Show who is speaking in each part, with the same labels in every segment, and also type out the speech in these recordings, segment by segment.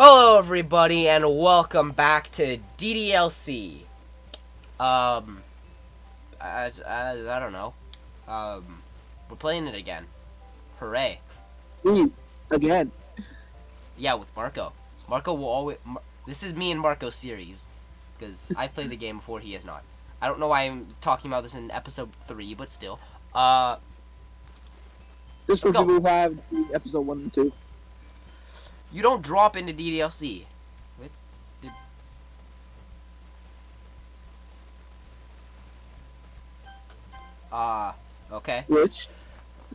Speaker 1: Hello, everybody, and welcome back to DDLC. I don't know. We're playing it again. Hooray!
Speaker 2: Me again.
Speaker 1: Yeah, with Marko. Marko will always. This is me and Marko's series, because I played the game before he has not. I don't know why I'm talking about this in episode 3, but still.
Speaker 2: Just
Speaker 1: Let's
Speaker 2: for
Speaker 1: go.
Speaker 2: people who haven't seen episode 1 and 2.
Speaker 1: You don't drop into DDLC. Wait, did... Okay.
Speaker 2: Which?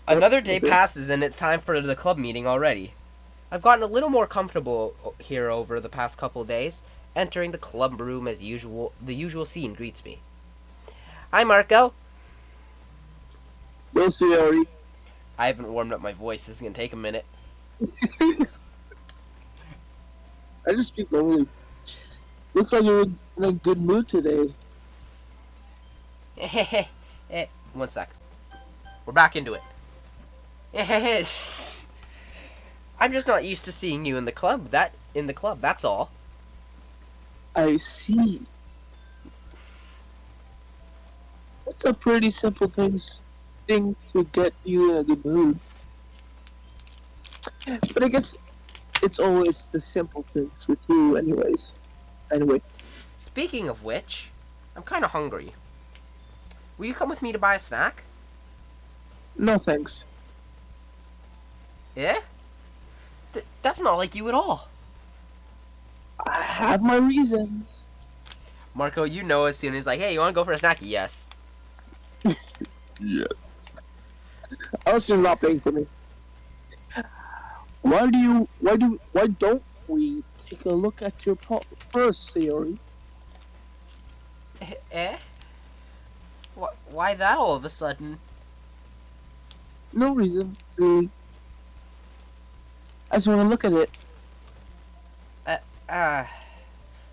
Speaker 1: Another day
Speaker 2: Okay.
Speaker 1: passes and it's time for the club meeting already. I've gotten a little more comfortable here over the past couple of days. Entering the club room as usual, the usual scene greets me. Hi, Marko.
Speaker 2: Well, Siri.
Speaker 1: I haven't warmed up my voice. This is gonna take a minute.
Speaker 2: I just speak normally. Looks like you're in a good mood today.
Speaker 1: One sec. We're back into it. I'm just not used to seeing you in the club. That's all.
Speaker 2: I see. It's a pretty simple thing to get you in a good mood. But I guess it's always the simple things with you anyways. Anyway.
Speaker 1: Speaking of which, I'm kind of hungry. Will you come with me to buy a snack?
Speaker 2: No thanks.
Speaker 1: Eh? That's not like you at all.
Speaker 2: I have my reasons.
Speaker 1: Marko, you know as soon as like, hey, you want to go for a snack? Yes.
Speaker 2: Yes. Unless you're not paying for me. Why don't we take a look at your first theory?
Speaker 1: Eh? Why that all of a sudden?
Speaker 2: No reason, really. I just want to look at it.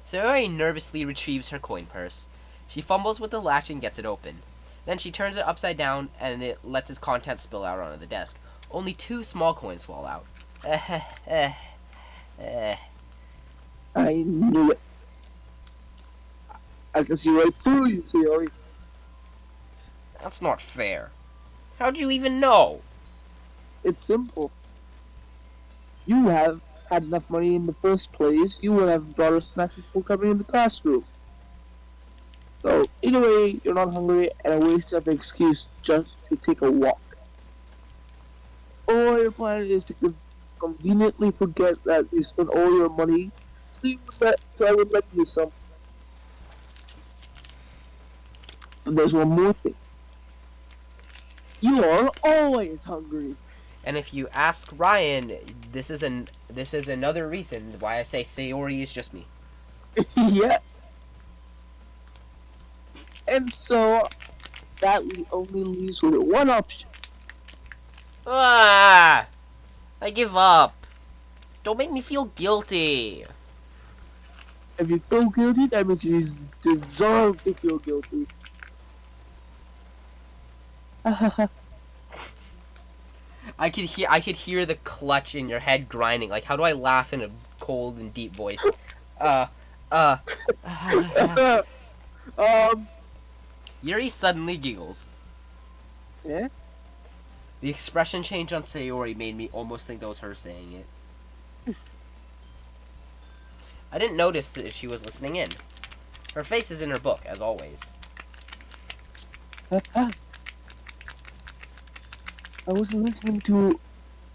Speaker 1: Sayori nervously retrieves her coin purse. She fumbles with the latch and gets it open. Then she turns it upside down and it lets its contents spill out onto the desk. Only 2 small coins fall out.
Speaker 2: I knew it. I can see right through you, theory.
Speaker 1: That's not fair. How'd you even know?
Speaker 2: It's simple. You have had enough money in the first place. You would have brought a snack before coming in the classroom. So, either way, you're not hungry and a waste of an excuse just to take a walk. Or your plan is to conveniently forget that you spent all your money, so I would lend you some. But there's one more thing. You are always hungry.
Speaker 1: And if you ask Ryan, this is another reason why I say Sayori is just me.
Speaker 2: Yes. And so that only leaves with one option.
Speaker 1: I give up. Don't make me feel guilty.
Speaker 2: If you feel guilty, that means you deserve to feel guilty.
Speaker 1: I could hear the clutch in your head grinding. Like, how do I laugh in a cold and deep voice? Yuri suddenly giggles.
Speaker 2: Yeah?
Speaker 1: The expression change on Sayori made me almost think that was her saying it. I didn't notice that she was listening in. Her face is in her book, as always.
Speaker 2: I wasn't listening to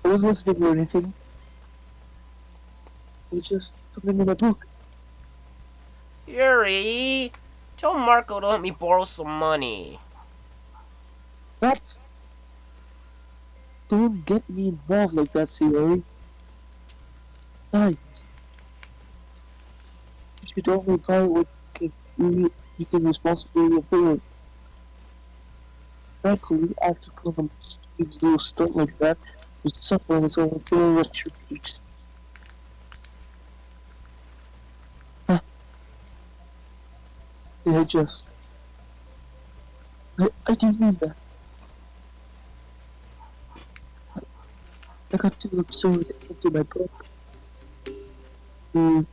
Speaker 2: anything. It was just something in my book.
Speaker 1: Yuri, tell Marko to let me borrow some money.
Speaker 2: That's... Don't get me involved like that, Siri. Besides, you don't reply what you can responsibly afford. Frankly, after putting a little stunt like that, was suffering his own fair retribution. I just... I do mean that. I got too absorbed into my book. Mm,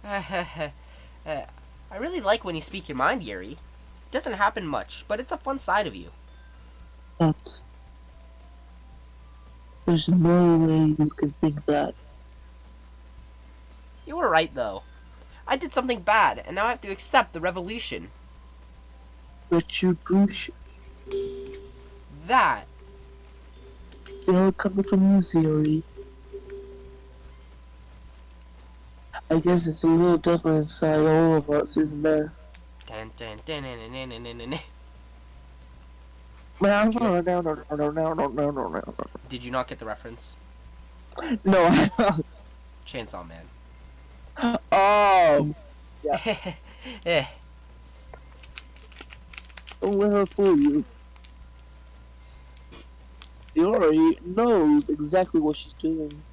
Speaker 1: I really like when you speak your mind, Yuri. It doesn't happen much, but it's a fun side of you.
Speaker 2: that's. There's no way you can think that.
Speaker 1: You were right, though. I did something bad, and now I have to accept the revolution.
Speaker 2: Retribution.
Speaker 1: That.
Speaker 2: Still coming from you, Theory. I guess it's a little different inside all of us, isn't there?
Speaker 1: Dun, dun, dun, dun, dun, dun, dun, dun, dun.
Speaker 2: No,
Speaker 1: Yep.
Speaker 2: no, no, no, no, no, no, no, no, no.
Speaker 1: Did you not get the reference?
Speaker 2: No.
Speaker 1: Chainsaw Man.
Speaker 2: Oh,
Speaker 1: Eh.
Speaker 2: don't let her fool you. Theory knows exactly what she's doing.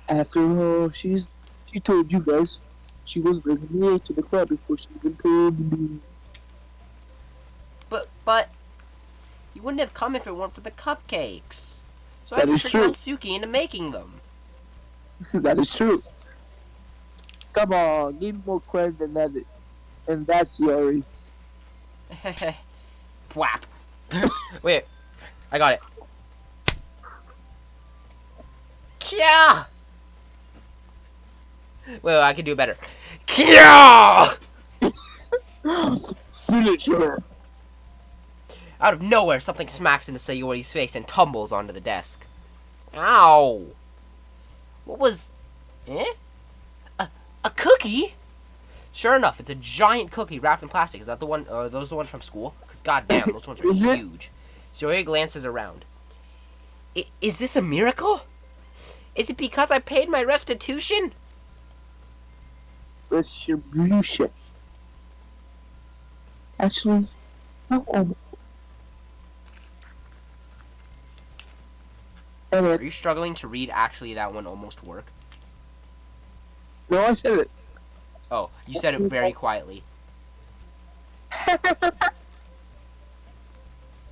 Speaker 2: After all, she told you guys she was bringing me to the club before she even told me.
Speaker 1: But, you wouldn't have come if it weren't for the cupcakes. So I
Speaker 2: That
Speaker 1: had
Speaker 2: is
Speaker 1: to trick
Speaker 2: true.
Speaker 1: Natsuki into making them.
Speaker 2: That is true. Come on, give me more credit than that. And that's Theory.
Speaker 1: Whap. Wait, I got it. Kya! Wait, I can do it better. Kya!
Speaker 2: Finish her.
Speaker 1: Out of nowhere, something smacks into Sayori's face and tumbles onto the desk. Ow! What was... Eh? A cookie? Sure enough, it's a giant cookie wrapped in plastic. Is that the one... Are those the ones from school? Because goddamn, those ones are
Speaker 2: Is it?
Speaker 1: huge. Sayori glances around. Is this a miracle? Is it because I paid my restitution?
Speaker 2: Retribution. Actually, no.
Speaker 1: Are you struggling to read actually that one almost work?
Speaker 2: No, I said it.
Speaker 1: Oh, you said it very quietly.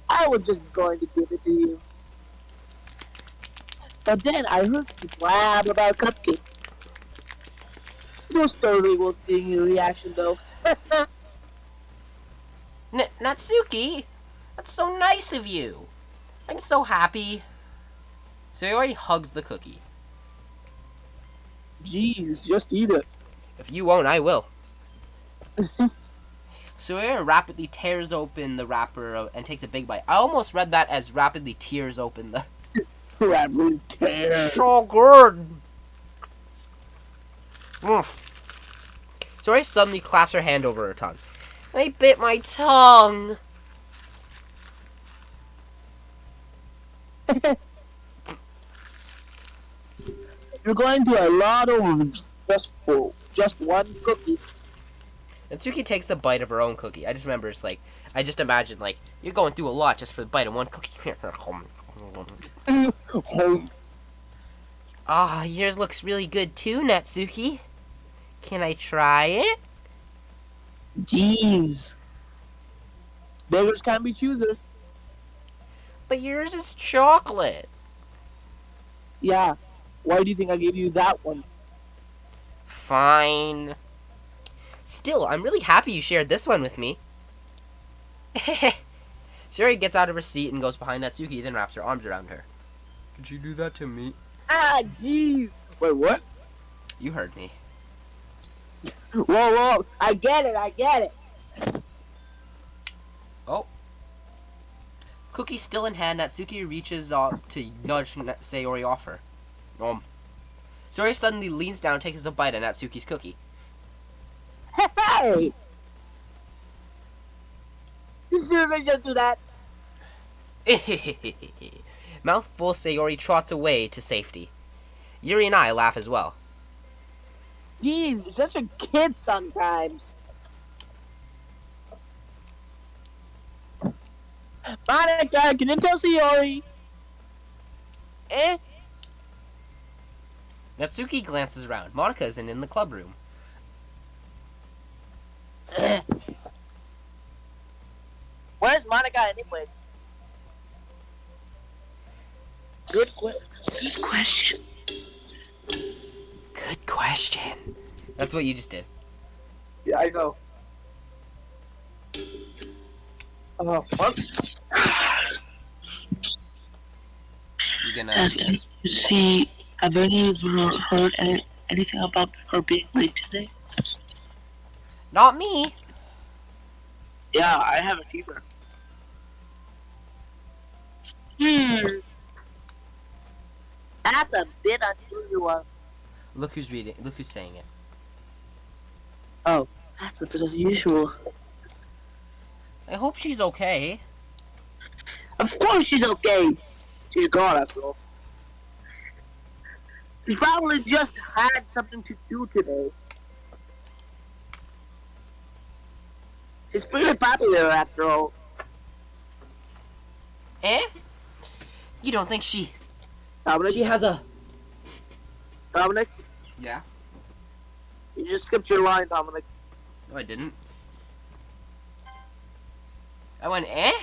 Speaker 2: I was just going to give it to you. But then I heard you blab about cupcakes. It was totally worth seeing your reaction, though.
Speaker 1: Natsuki? That's so nice of you. I'm so happy. Sayori hugs the cookie.
Speaker 2: Jeez, just eat it.
Speaker 1: If you won't, I will. Sayori rapidly tears open the wrapper and takes a big bite. I almost read that as rapidly tears open the...
Speaker 2: Rapidly tear.
Speaker 1: So good! Sayori suddenly claps her hand over her tongue. I bit my tongue!
Speaker 2: You're going to a lot of just one cookie.
Speaker 1: Natsuki takes a bite of her own cookie. I just remember it's like... I just imagine, like, you're going through a lot just for the bite of one cookie. Ah, yours looks really good too, Natsuki. Can I try it?
Speaker 2: Jeez. Beggars can't be choosers.
Speaker 1: But yours is chocolate.
Speaker 2: Yeah. Why do you think I gave you that one?
Speaker 1: Fine. Still, I'm really happy you shared this one with me. Sayori gets out of her seat and goes behind Natsuki, then wraps her arms around her. Did you do that to me?
Speaker 2: Ah, jeez. Wait, what?
Speaker 1: You heard me.
Speaker 2: Whoa. I get it.
Speaker 1: Oh. Cookie still in hand, Natsuki reaches up to nudge Sayori off her. Sayori suddenly leans down and takes a bite of Natsuki's cookie.
Speaker 2: Hey! You seriously just do that?
Speaker 1: Mouthful, Sayori trots away to safety. Yuri and I laugh as well.
Speaker 2: Jeez, you're such a kid sometimes. Monica, can you tell Sayori? Eh?
Speaker 1: Natsuki glances around. Monica isn't in the club room.
Speaker 2: Where's Monica anyway? Good question.
Speaker 1: question. That's what you just did.
Speaker 2: Yeah, I know. What?
Speaker 1: You gonna
Speaker 3: Have
Speaker 1: guess?
Speaker 3: you see? Have any of you heard anything about her being late today?
Speaker 1: Not me.
Speaker 3: Yeah, I haven't either. Hmm, that's a bit unusual.
Speaker 1: Look who's reading. Look who's saying it.
Speaker 3: Oh, that's a bit unusual.
Speaker 1: I hope she's okay.
Speaker 3: Of course she's okay. She's gone after all. She's probably just had something to do today. She's pretty popular after all.
Speaker 1: Eh? You don't think she
Speaker 3: Dominic,
Speaker 1: has a...
Speaker 3: Dominic,
Speaker 1: Yeah?
Speaker 3: you just skipped your line, Dominic.
Speaker 1: No, I didn't. I went, eh?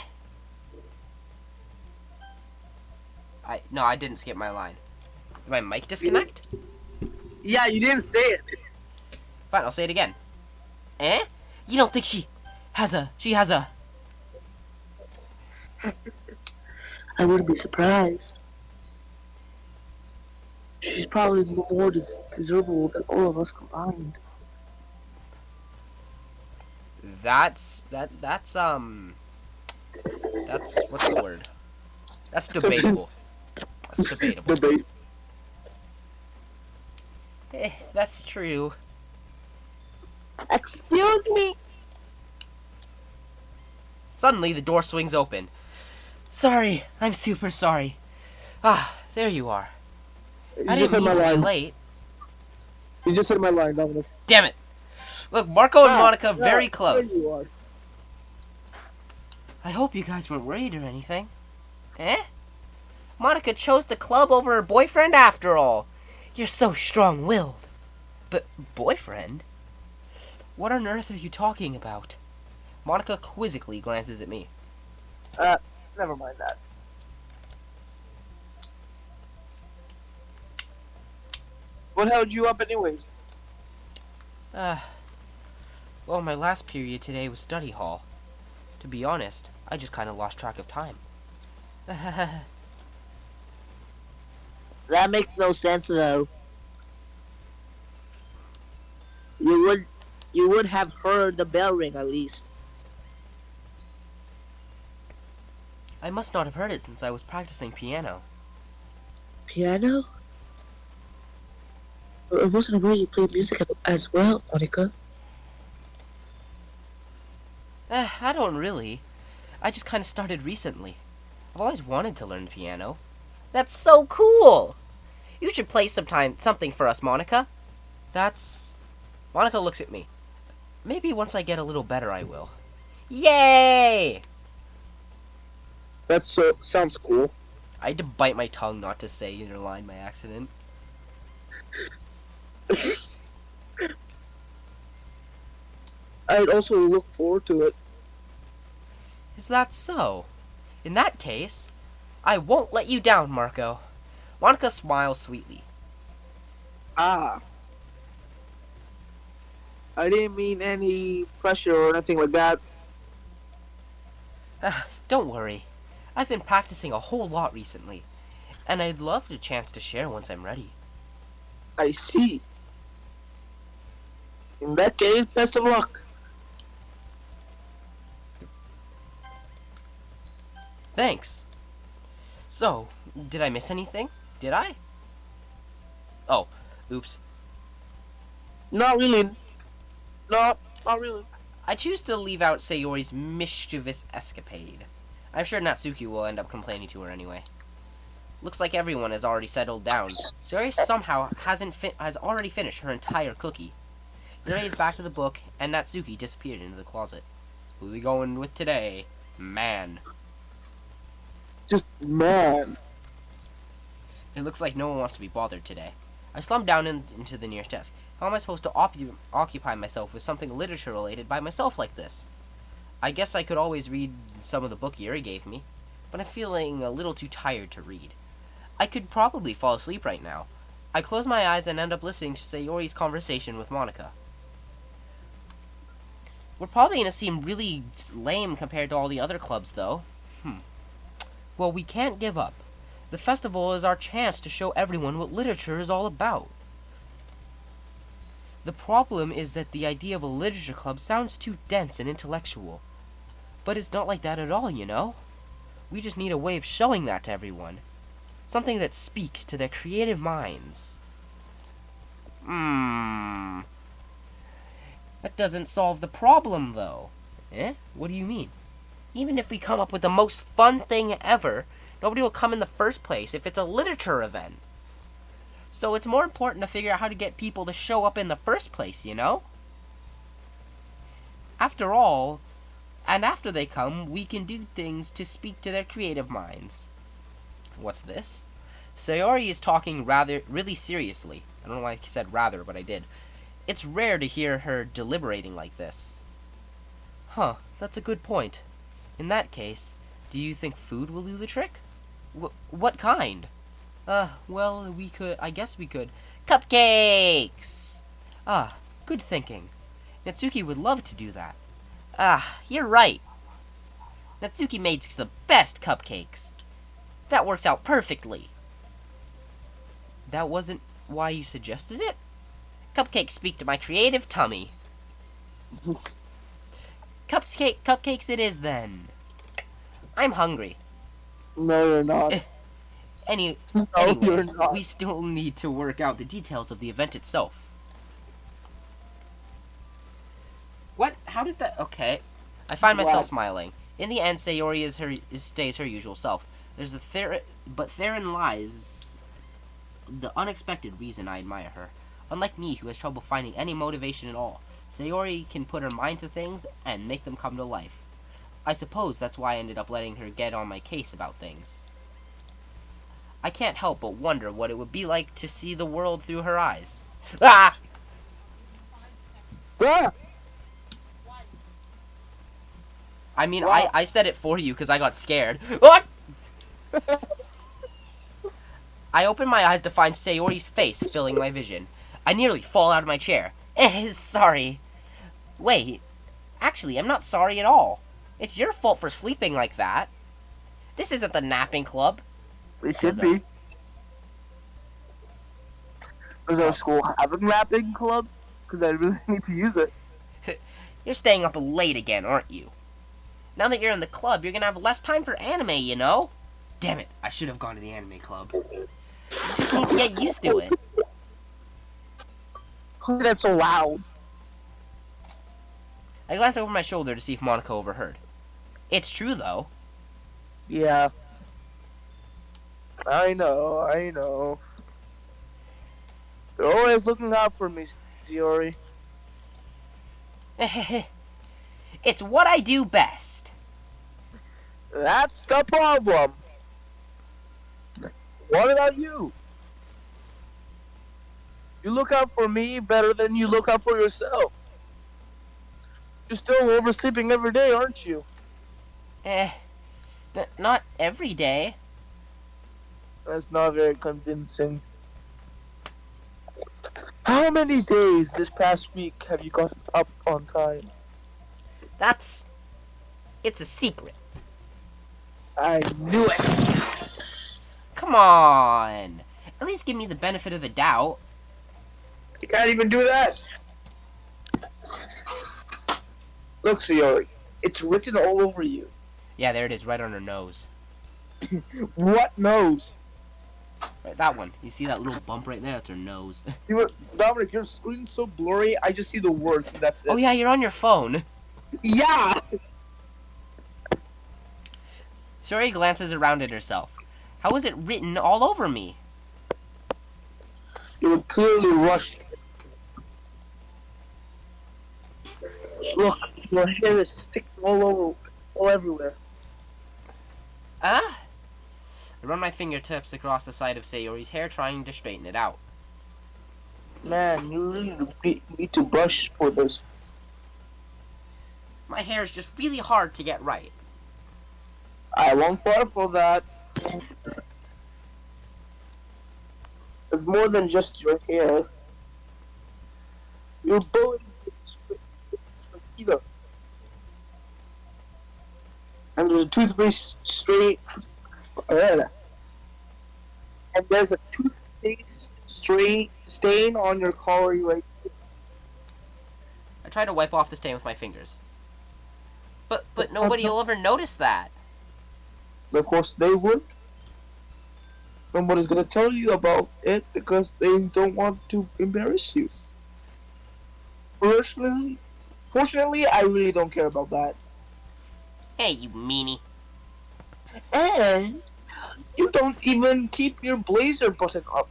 Speaker 1: No, I didn't skip my line. Did my mic disconnect?
Speaker 3: Yeah, you didn't say it.
Speaker 1: Fine, I'll say it again. Eh? You don't think she has a...
Speaker 3: I wouldn't be surprised. She's probably more desirable than all of us combined.
Speaker 1: That's what's the word? That's debatable. That's debatable.
Speaker 2: Debate.
Speaker 1: That's true.
Speaker 3: Excuse me?
Speaker 1: Suddenly, the door swings open. Sorry, I'm super sorry. Ah, there you are.
Speaker 2: You
Speaker 1: I
Speaker 2: just
Speaker 1: didn't
Speaker 2: said my
Speaker 1: mean to be
Speaker 2: line.
Speaker 1: late.
Speaker 2: You just said my line, Dominic.
Speaker 1: Damn it! Look, Marko and
Speaker 2: Ah,
Speaker 1: Monica
Speaker 2: yeah,
Speaker 1: very
Speaker 2: there
Speaker 1: close.
Speaker 2: you are.
Speaker 1: I hope you guys weren't worried or anything. Eh? Monica chose the club over her boyfriend after all. You're so strong-willed. But boyfriend? What on earth are you talking about? Monica quizzically glances at me.
Speaker 3: Never mind that. What held you up anyways?
Speaker 1: Well, my last period today was study hall. To be honest, I just kind of lost track of time.
Speaker 3: That makes no sense though. You would have heard the bell ring at least.
Speaker 1: I must not have heard it since I was practicing piano.
Speaker 3: Piano? It wasn't aware you played music as well, Monica.
Speaker 1: I don't really. I just kind of started recently. I've always wanted to learn the piano. That's so cool! You should play something for us, Monica. Monica looks at me. Maybe once I get a little better, I will. Yay!
Speaker 2: Sounds cool.
Speaker 1: I had to bite my tongue not to say your line by accident.
Speaker 2: I'd also look forward to it.
Speaker 1: Is that so? In that case, I won't let you down, Marko. Monica smiles sweetly.
Speaker 2: Ah. I didn't mean any pressure or anything like that.
Speaker 1: Don't worry. I've been practicing a whole lot recently, and I'd love the chance to share once I'm ready.
Speaker 2: I see. In that case, best of luck.
Speaker 1: Thanks. So, did I miss anything? Did I? Oh, oops.
Speaker 2: Not really. No, not really.
Speaker 1: I choose to leave out Sayori's mischievous escapade. I'm sure Natsuki will end up complaining to her anyway. Looks like everyone has already settled down. Sayori somehow has already finished her entire cookie. Yuri is back to the book, and Natsuki disappeared into the closet. Who are we going with today? Man.
Speaker 2: Just man.
Speaker 1: It looks like no one wants to be bothered today. I slumped down into the nearest desk. How am I supposed to occupy myself with something literature related by myself like this? I guess I could always read some of the book Yuri gave me, but I'm feeling a little too tired to read. I could probably fall asleep right now. I close my eyes and end up listening to Sayori's conversation with Monica. We're probably gonna seem really lame compared to all the other clubs, though. Well, we can't give up. The festival is our chance to show everyone what literature is all about. The problem is that the idea of a literature club sounds too dense and intellectual. But it's not like that at all, you know? We just need a way of showing that to everyone. Something that speaks to their creative minds. That doesn't solve the problem, though. Eh? What do you mean? Even if we come up with the most fun thing ever, nobody will come in the first place if it's a literature event. So it's more important to figure out how to get people to show up in the first place, you know? After all, and after they come, we can do things to speak to their creative minds. What's this? Sayori is talking really seriously. I don't know why I said rather, but I did. It's rare to hear her deliberating like this. Huh, that's a good point. In that case, do you think food will do the trick? What kind? Well, I guess we could. Cupcakes! Ah, good thinking. Natsuki would love to do that. Ah, you're right. Natsuki makes the best cupcakes. That works out perfectly. That wasn't why you suggested it? Cupcakes speak to my creative tummy. Cupcakes it is then. I'm hungry.
Speaker 2: No, you're not.
Speaker 1: Anyway,
Speaker 2: you're not.
Speaker 1: we still need to work out the details of the event itself. What? How did that... Okay. I find myself smiling. In the end, Sayori stays her usual self. But therein lies the unexpected reason I admire her. Unlike me, who has trouble finding any motivation at all, Sayori can put her mind to things and make them come to life. I suppose that's why I ended up letting her get on my case about things. I can't help but wonder what it would be like to see the world through her eyes. Ah!
Speaker 2: Ah!
Speaker 1: I mean,
Speaker 2: Wow.
Speaker 1: I said it for you because I got scared. What? I opened my eyes to find Sayori's face filling my vision. I nearly fall out of my chair. Sorry. Wait. Actually, I'm not sorry at all. It's your fault for sleeping like that. This isn't the napping club.
Speaker 2: It should be. Does our school have a rapping club? Because I really need to use it.
Speaker 1: You're staying up late again, aren't you? Now that you're in the club, you're gonna have less time for anime, you know? Damn it, I should have gone to the anime club. You just need to get used to it.
Speaker 2: Why that's so loud?
Speaker 1: I glanced over my shoulder to see if Monica overheard. It's true, though.
Speaker 2: Yeah. I know. They're always looking out for me, Sayori.
Speaker 1: It's what I do best.
Speaker 2: That's the problem. What about you? You look out for me better than you look out for yourself. You're still oversleeping every day, aren't you?
Speaker 1: Not every day.
Speaker 2: That's not very convincing. How many days this past week have you gotten up on time?
Speaker 1: It's a secret.
Speaker 2: I knew it.
Speaker 1: Come on. At least give me the benefit of the doubt.
Speaker 2: You can't even do that. Look, Sayori, it's written all over you.
Speaker 1: Yeah, there it is, right on her nose.
Speaker 2: What nose?
Speaker 1: Right, that one. You see that little bump right there? That's her nose.
Speaker 2: Dominic, your screen's so blurry, I just see the words, and that's it.
Speaker 1: Oh yeah, you're on your phone.
Speaker 2: Yeah!
Speaker 1: Sayori glances around at herself. How is it written all over me?
Speaker 2: You were clearly rushed. Look, your hair is sticking all everywhere.
Speaker 1: Ah? I run my fingertips across the side of Sayori's hair, trying to straighten it out.
Speaker 2: Man, you really need to brush for this.
Speaker 1: My hair is just really hard to get right.
Speaker 2: I won't fall for that. It's more than just your hair. Your bow is either. And there's a toothpaste and there's a toothpaste stain on your collar right.
Speaker 1: I try to wipe off the stain with my fingers. But nobody will ever notice that.
Speaker 2: Of course they would. Nobody's gonna tell you about it because they don't want to embarrass you. Fortunately, I really don't care about that.
Speaker 1: Hey, you meanie.
Speaker 2: And you don't even keep your blazer button up.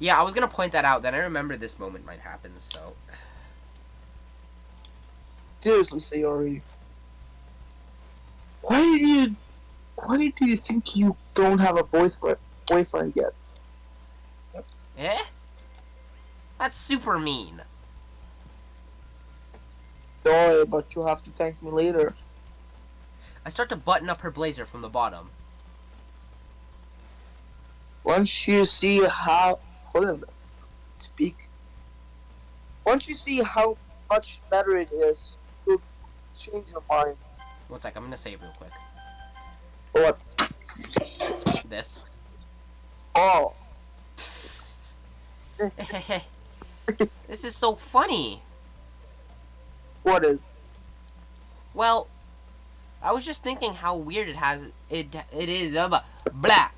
Speaker 1: Yeah, I was gonna point that out. Then I remember this moment might happen. So
Speaker 2: Seriously, Sayori. Why do you think you don't have a boyfriend yet?
Speaker 1: eh? That's super mean.
Speaker 2: Sorry, but you'll have to thank me later.
Speaker 1: I start to button up her blazer from the bottom.
Speaker 2: Once you see how speak. Once you see how much better it is, you'll change your mind.
Speaker 1: One sec, I'm gonna save real quick.
Speaker 2: What?
Speaker 1: This.
Speaker 2: Oh.
Speaker 1: This is so funny.
Speaker 2: What is?
Speaker 1: Well, I was just thinking how weird it is. Blah.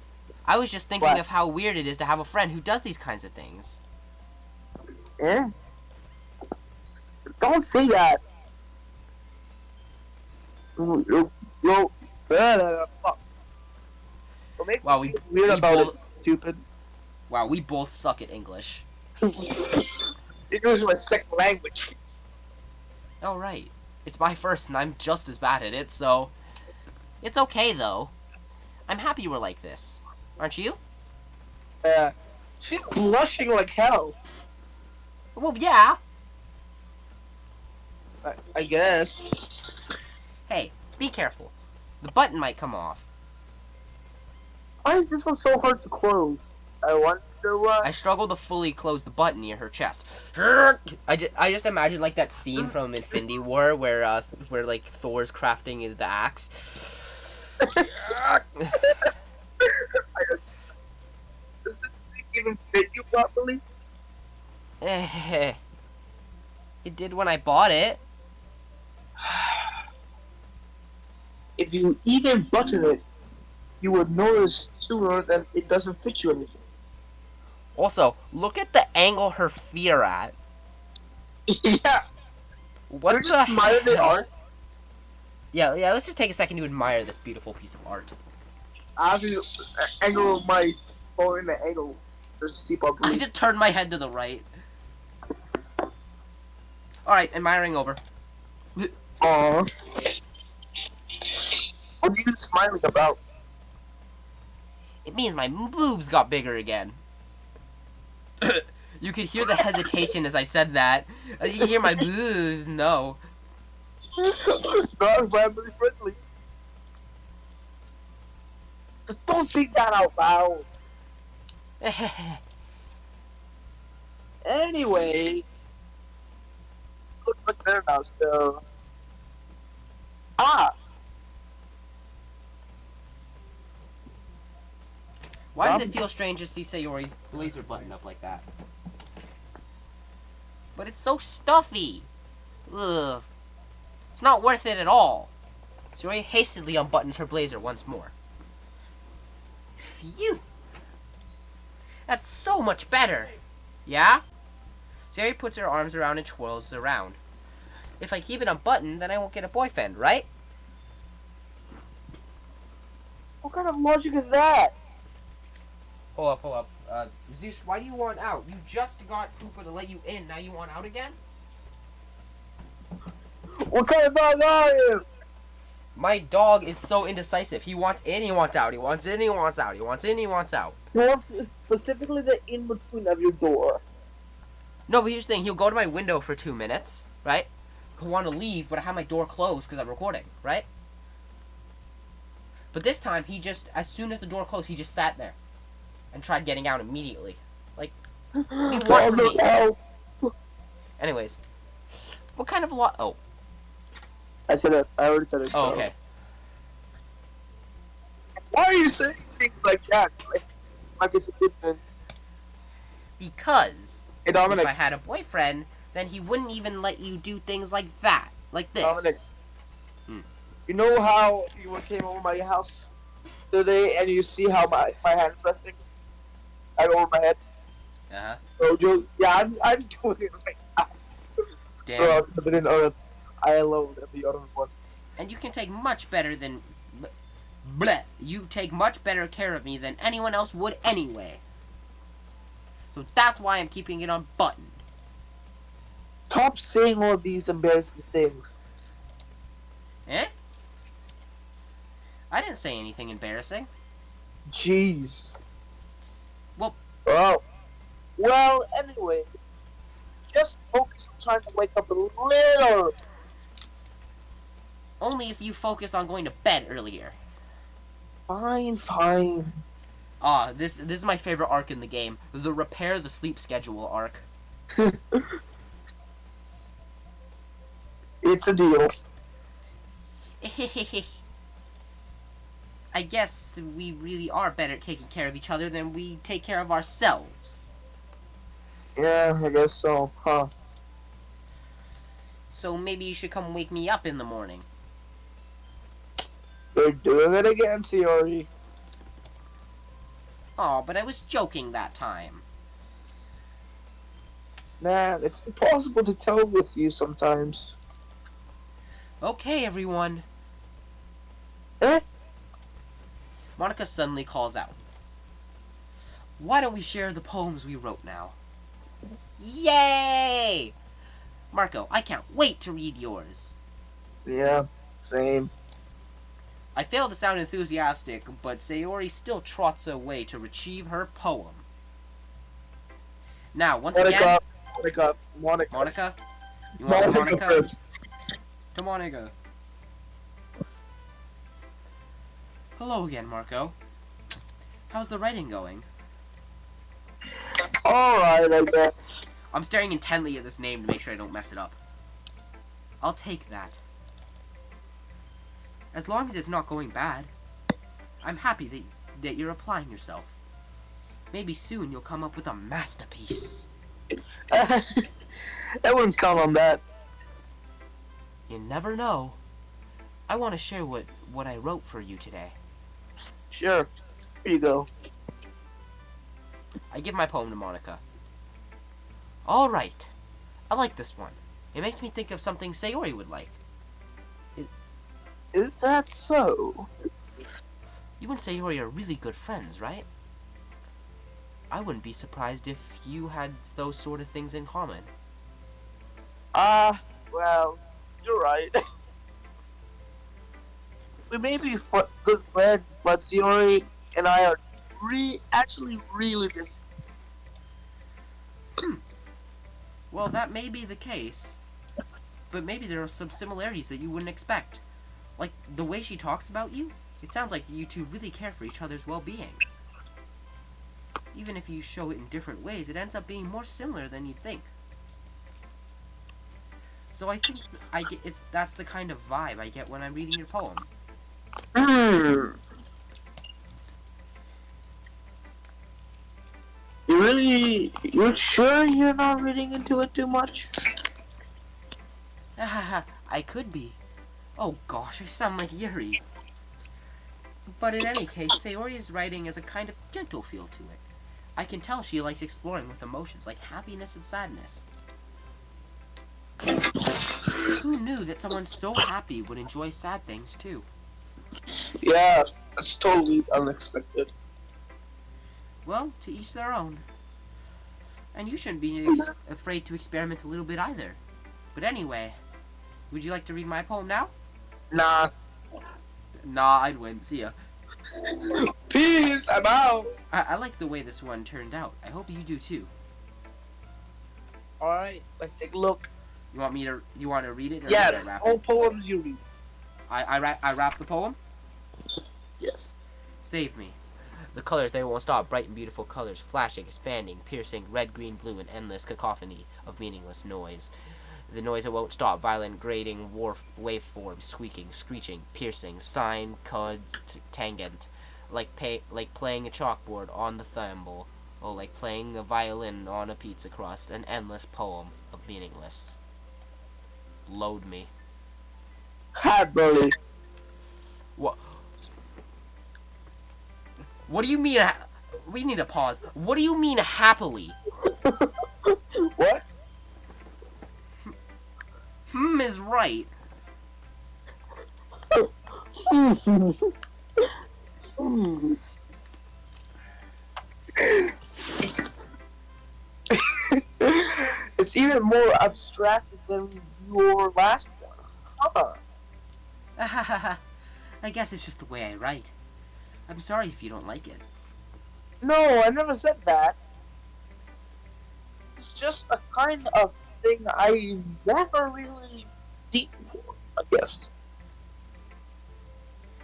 Speaker 1: I was just thinking
Speaker 2: What?
Speaker 1: of how weird it is to have a friend who does these kinds of things.
Speaker 2: Eh? Don't say that. You'll fuck. Don't make
Speaker 1: Wow,
Speaker 2: me feel weird about it, stupid.
Speaker 1: Wow, we both suck at English.
Speaker 2: English is my second language.
Speaker 1: Oh, right. It's my first, and I'm just as bad at it, so... It's okay, though. I'm happy we're like this. Aren't you?
Speaker 2: She's blushing like hell.
Speaker 1: Well, yeah.
Speaker 2: I guess.
Speaker 1: Hey, be careful. The button might come off.
Speaker 2: Why is this one so hard to close? I wonder why.
Speaker 1: I struggle to fully close the button near her chest. I just imagine like that scene from Infinity War where like Thor's crafting the axe.
Speaker 2: Does this thing even fit you properly?
Speaker 1: It did when I bought it.
Speaker 2: If you even button it, you would notice sooner that it doesn't fit you anything.
Speaker 1: Also, look at the angle her feet are at.
Speaker 2: Yeah.
Speaker 1: What
Speaker 2: Just
Speaker 1: the
Speaker 2: admire the
Speaker 1: hell?
Speaker 2: art.
Speaker 1: Yeah, let's just take a second to admire this beautiful piece of art.
Speaker 2: I have to angle my phone in the angle to see
Speaker 1: I
Speaker 2: properly.
Speaker 1: just turned my head to the right. Alright, admiring over.
Speaker 2: Aww. What are you smiling about?
Speaker 1: It means my boobs got bigger again. You could hear the hesitation as I said that. You can hear my boobs. No.
Speaker 2: Not family friendly. Just don't say that out loud. Anyway, look much better now. So,
Speaker 1: Why does it feel strange to see Sayori's blazer buttoned up like that? But it's so stuffy. Ugh. It's not worth it at all. Sayori hastily unbuttons her blazer once more. Phew. That's so much better. Yeah? Sayori puts her arms around and twirls around. If I keep it unbuttoned, then I won't get a boyfriend, right?
Speaker 2: what kind of logic is that?
Speaker 1: Hold up. Zeus, why do you want out? You just got Poopa to let you in, now you want out again?
Speaker 2: What kind of dog are you?
Speaker 1: My dog is so indecisive. He wants in, he wants out. He wants in, he wants out. He wants in, he wants out.
Speaker 2: He wants specifically the in between of your door.
Speaker 1: No, but here's the thing. He'll go to my window for 2 minutes, right? He'll want to leave, but I have my door closed because I'm recording, right? But this time, he just, as soon as the door closed, he just sat there and tried getting out immediately. Like, What do you want from me?
Speaker 2: No.
Speaker 1: Anyways, what kind of law? Oh,
Speaker 2: I said it. I already said it.
Speaker 1: oh,
Speaker 2: So.
Speaker 1: okay.
Speaker 2: Why are you saying things like that? Like it's a good thing.
Speaker 1: Because
Speaker 2: Hey,
Speaker 1: if
Speaker 2: Dominic.
Speaker 1: I had a boyfriend, then he wouldn't even let you do things like that, like this.
Speaker 2: Dominic. You know how you came over my house today and you see how my hand's resting? Like over my head?
Speaker 1: Uh-huh.
Speaker 2: So, Joe, yeah, I'm doing it right now.
Speaker 1: Damn.
Speaker 2: So I was within Earth. I alone am the other one.
Speaker 1: And you can take much better than... Bleh. You take much better care of me than anyone else would anyway. So that's why I'm keeping it unbuttoned.
Speaker 2: Stop saying all these embarrassing things.
Speaker 1: Eh? I didn't say anything embarrassing.
Speaker 2: Jeez.
Speaker 1: Well...
Speaker 2: Oh. Well, anyway. Just focus on trying to wake up a little.
Speaker 1: Only if you focus on going to bed earlier.
Speaker 2: Fine, fine.
Speaker 1: Ah, this is my favorite arc in the game. The repair the sleep schedule arc.
Speaker 2: It's a deal.
Speaker 1: I guess we really are better at taking care of each other than we take care of ourselves.
Speaker 2: Yeah, I guess so, huh?
Speaker 1: So maybe you should come wake me up in the morning.
Speaker 2: They're doing it again, Sayori.
Speaker 1: Aw, but I was joking that time.
Speaker 2: Man, it's impossible to tell with you sometimes.
Speaker 1: Okay, everyone.
Speaker 2: Eh?
Speaker 1: Monica suddenly calls out. Why don't we share the poems we wrote now? Yay! Marko, I can't wait to read yours.
Speaker 2: Yeah, same.
Speaker 1: I fail to sound enthusiastic, but Sayori still trots away to retrieve her poem. Now, once again... Monica? You want Monica?
Speaker 2: First.
Speaker 1: To Monica. Hello again, Marko. How's the writing going?
Speaker 2: Alright, I guess.
Speaker 1: I'm staring intently at this name to make sure I don't mess it up. I'll take that. As long as it's not going bad. I'm happy that you're applying yourself. Maybe soon you'll come up with a masterpiece.
Speaker 2: I wouldn't count on that.
Speaker 1: You never know. I want to share what I wrote for you today.
Speaker 2: Sure. Here you go.
Speaker 1: I give my poem to Monica. Alright. I like this one. It makes me think of something Sayori would like.
Speaker 2: Is that so?
Speaker 1: You and Sayori are really good friends, right? I wouldn't be surprised if you had those sort of things in common.
Speaker 2: Well, you're right. We may be good friends, but Sayori and I are actually really good.
Speaker 1: Well, that may be the case, but maybe there are some similarities that you wouldn't expect. Like, the way she talks about you, it sounds like you two really care for each other's well-being. Even if you show it in different ways, it ends up being more similar than you'd think. So I think that's the kind of vibe I get when I'm reading your poem.
Speaker 2: You're sure you're not reading into it too much?
Speaker 1: I could be. Oh gosh, I sound like Yuri. But in any case, Sayori's writing has a kind of gentle feel to it. I can tell she likes exploring with emotions like happiness and sadness. Who knew that someone so happy would enjoy sad things too?
Speaker 2: Yeah, that's totally unexpected.
Speaker 1: Well, to each their own. And you shouldn't be afraid to experiment a little bit either. But anyway, would you like to read my poem now?
Speaker 2: Nah.
Speaker 1: Nah, I'd win. See ya.
Speaker 2: Peace, I'm out.
Speaker 1: I like the way this one turned out. I hope you do too.
Speaker 2: Alright, let's take a look.
Speaker 1: You want to read it? Or
Speaker 2: Yes,
Speaker 1: rap
Speaker 2: all
Speaker 1: it?
Speaker 2: poems you read.
Speaker 1: I rap the poem?
Speaker 2: Yes.
Speaker 1: Save me. The colors, they won't stop. Bright and beautiful colors, flashing, expanding, piercing, red, green, blue, an endless cacophony of meaningless noise. The noise that won't stop, violent, grating, waveforms, squeaking, screeching, piercing, sine, cuds, tangent, like playing a chalkboard on the thimble, or like playing a violin on a pizza crust, an endless poem of meaningless. Load me.
Speaker 2: Happily.
Speaker 1: What? What do you mean? We need to pause. What do you mean happily?
Speaker 2: What?
Speaker 1: Is right.
Speaker 2: It's even more abstracted than your last one. Huh.
Speaker 1: I guess it's just the way I write. I'm sorry if you don't like it.
Speaker 2: No, I never said that. It's just a kind of thing I never really seen before, I guess.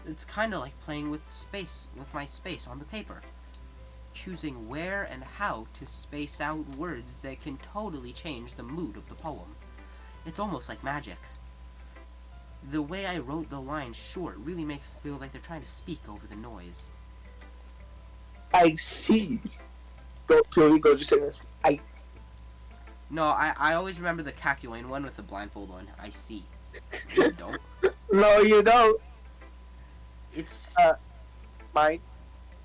Speaker 1: It's kind of like playing with my space on the paper. Choosing where and how to space out words that can totally change the mood of the poem. It's almost like magic. The way I wrote the lines short really makes it feel like they're trying to speak over the noise.
Speaker 2: I see. Go, purely go, just say this. I see.
Speaker 1: No, I always remember the Kakyoin one with the blindfold on. I see. You don't.
Speaker 2: No, you don't.
Speaker 1: It's...
Speaker 2: Mine.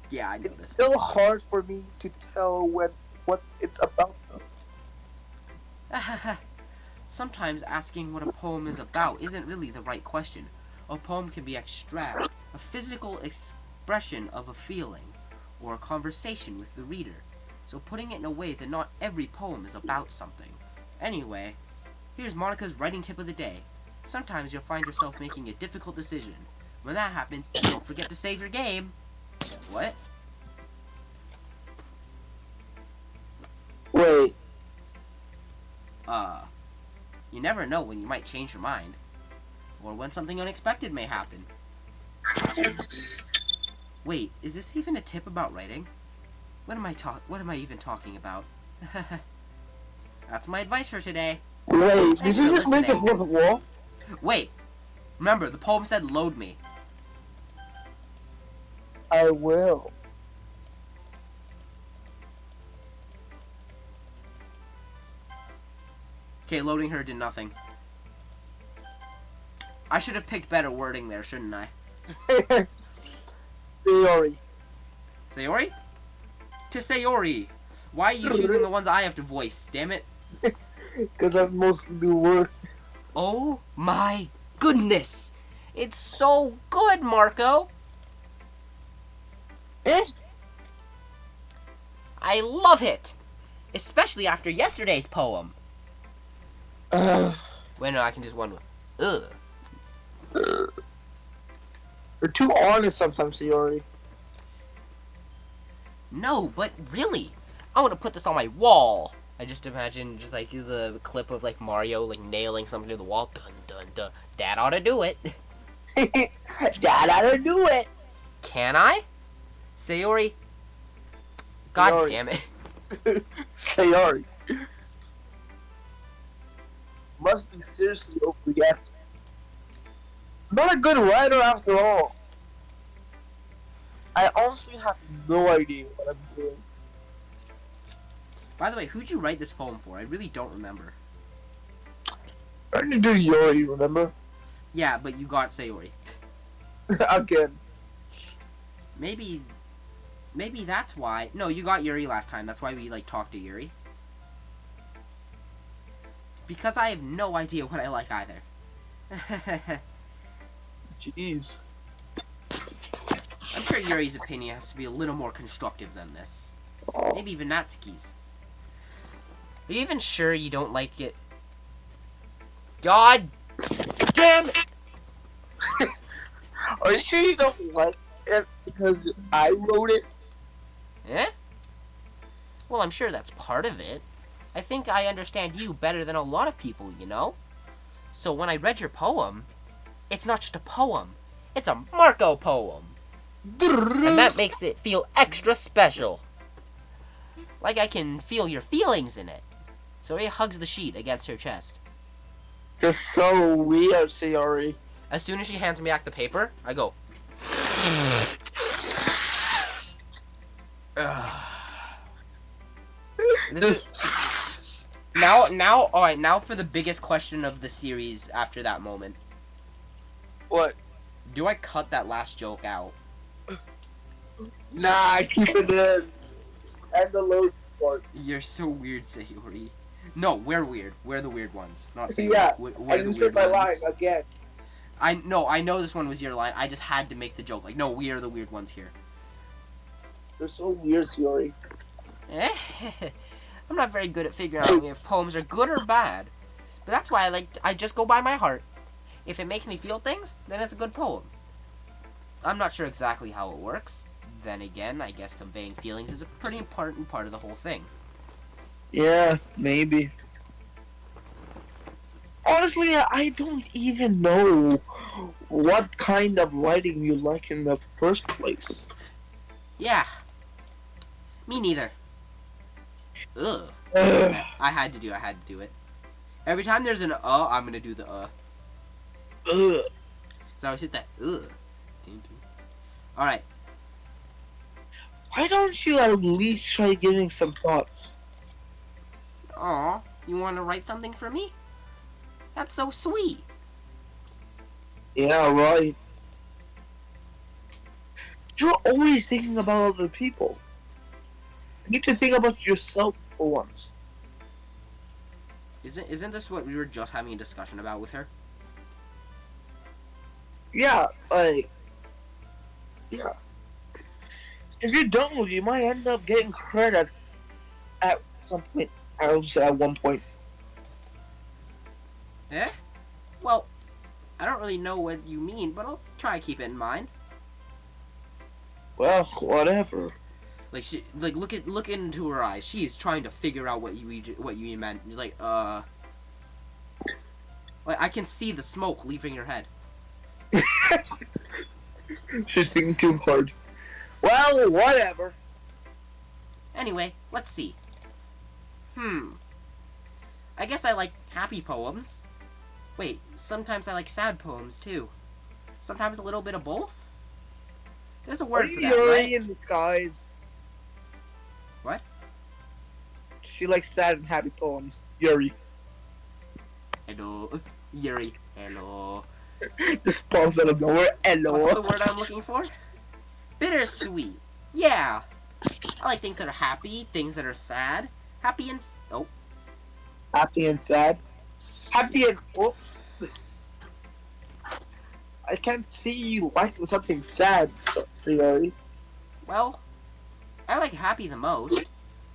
Speaker 1: Yeah, I know
Speaker 2: It's
Speaker 1: this.
Speaker 2: still hard for me to tell what it's about, though.
Speaker 1: Sometimes asking what a poem is about isn't really the right question. A poem can be abstract, a physical expression of a feeling, or a conversation with the reader. So putting it in a way that not every poem is about something. Anyway, here's Monica's writing tip of the day. Sometimes you'll find yourself making a difficult decision. When that happens, don't forget to save your game. What?
Speaker 2: Wait.
Speaker 1: You never know when you might change your mind. Or when something unexpected may happen. Wait, is this even a tip about writing? What am I even talking about? That's my advice for today.
Speaker 2: Wait,
Speaker 1: Thanks
Speaker 2: did you
Speaker 1: for
Speaker 2: just make the
Speaker 1: listening.
Speaker 2: fourth wall?
Speaker 1: Wait. Remember, the poem said load me.
Speaker 2: I will.
Speaker 1: Okay, loading her did nothing. I should have picked better wording there, shouldn't I?
Speaker 2: Theory.
Speaker 1: Sayori? To Sayori. Why are you choosing the ones I have to voice? Damn it.
Speaker 2: Because I mostly do work.
Speaker 1: Oh my goodness. It's so good, Marko.
Speaker 2: Eh?
Speaker 1: I love it. Especially after yesterday's poem. Wait, no, I can just one. Ugh.
Speaker 2: You're too honest sometimes, Theory.
Speaker 1: No, but really, I want to put this on my wall. I just imagine just like the clip of like Mario like nailing something to the wall. Dun dun dun. Dad ought to do it.
Speaker 2: Dad, I don't do it.
Speaker 1: Can I? Sayori? God
Speaker 2: Sayori.
Speaker 1: damn it.
Speaker 2: Theory. Must be seriously overreacting. I'm not a good writer after all. I honestly have no idea what I'm doing.
Speaker 1: By the way, who'd you write this poem for? I really don't remember.
Speaker 2: I need to do Yori, remember?
Speaker 1: Yeah, but you got Sayori.
Speaker 2: Again.
Speaker 1: Maybe that's why. No, you got Yuri last time. That's why we like talked to Yuri. Because I have no idea what I like either.
Speaker 2: Jeez.
Speaker 1: I'm sure Yuri's opinion has to be a little more constructive than this. Maybe even Natsuki's. Are you even sure you don't like it? God damn it!
Speaker 2: Are you sure you don't like it because I wrote it?
Speaker 1: Eh? Well, I'm sure that's part of it. I think I understand you better than a lot of people, you know? So when I read your poem, it's not just a poem. It's a Marko poem. And that makes it feel extra special. Like I can feel your feelings in it. Sayori hugs the sheet against her chest.
Speaker 2: Just so weird, Sayori.
Speaker 1: As soon as she hands me back the paper, I go. Ugh. This is now. All right, now for the biggest question of the series. After that moment,
Speaker 2: What?
Speaker 1: do I cut that last joke out?
Speaker 2: Nah, keep it in. And the load part.
Speaker 1: You're so weird, Sayori. No, we're weird. We're the weird ones, not Sayori.
Speaker 2: Yeah,
Speaker 1: We're
Speaker 2: and
Speaker 1: the
Speaker 2: you
Speaker 1: weird
Speaker 2: said my line
Speaker 1: ones.
Speaker 2: again.
Speaker 1: I know this one was your line. I just had to make the joke. Like, no, we are the weird ones here.
Speaker 2: You're so weird, Sayori.
Speaker 1: I'm not very good at figuring out if poems are good or bad, but that's why I just go by my heart. If it makes me feel things, then it's a good poem. I'm not sure exactly how it works. Then again, I guess conveying feelings is a pretty important part of the whole thing.
Speaker 2: Yeah, maybe. Honestly, I don't even know what kind of writing you like in the first place.
Speaker 1: Yeah, me neither. Ugh.
Speaker 2: Ugh.
Speaker 1: I had to do it. Every time there's an I'm gonna do the
Speaker 2: Ugh.
Speaker 1: So I hit that Alright.
Speaker 2: Why don't you at least try giving some thoughts?
Speaker 1: Aw, you wanna write something for me? That's so sweet.
Speaker 2: Yeah, right. You're always thinking about other people. You need to think about yourself for once.
Speaker 1: Isn't this what we were just having a discussion about with her?
Speaker 2: Yeah, yeah. If you don't, you might end up getting credit at some point. I would say at one point.
Speaker 1: Eh? Well, I don't really know what you mean, but I'll try to keep it in mind.
Speaker 2: Well, whatever.
Speaker 1: Like look into her eyes. She is trying to figure out what you meant. She's like I can see the smoke leaving her head.
Speaker 2: She's thinking too hard. Well, whatever.
Speaker 1: Anyway, let's see. I guess I like happy poems. Wait, sometimes I like sad poems too. Sometimes a little bit of both. There's a word for that,
Speaker 2: Yuri
Speaker 1: right?
Speaker 2: in disguise.
Speaker 1: What?
Speaker 2: She likes sad and happy poems. Yuri.
Speaker 1: Hello, Yuri. Hello.
Speaker 2: Just pause out of nowhere. Hello.
Speaker 1: What's the word I'm looking for? Bittersweet. Yeah. I like things that are happy, things that are sad. Happy and
Speaker 2: Happy and sad. Happy and I can't see you liking something sad, Sayori.
Speaker 1: well, I like happy the most,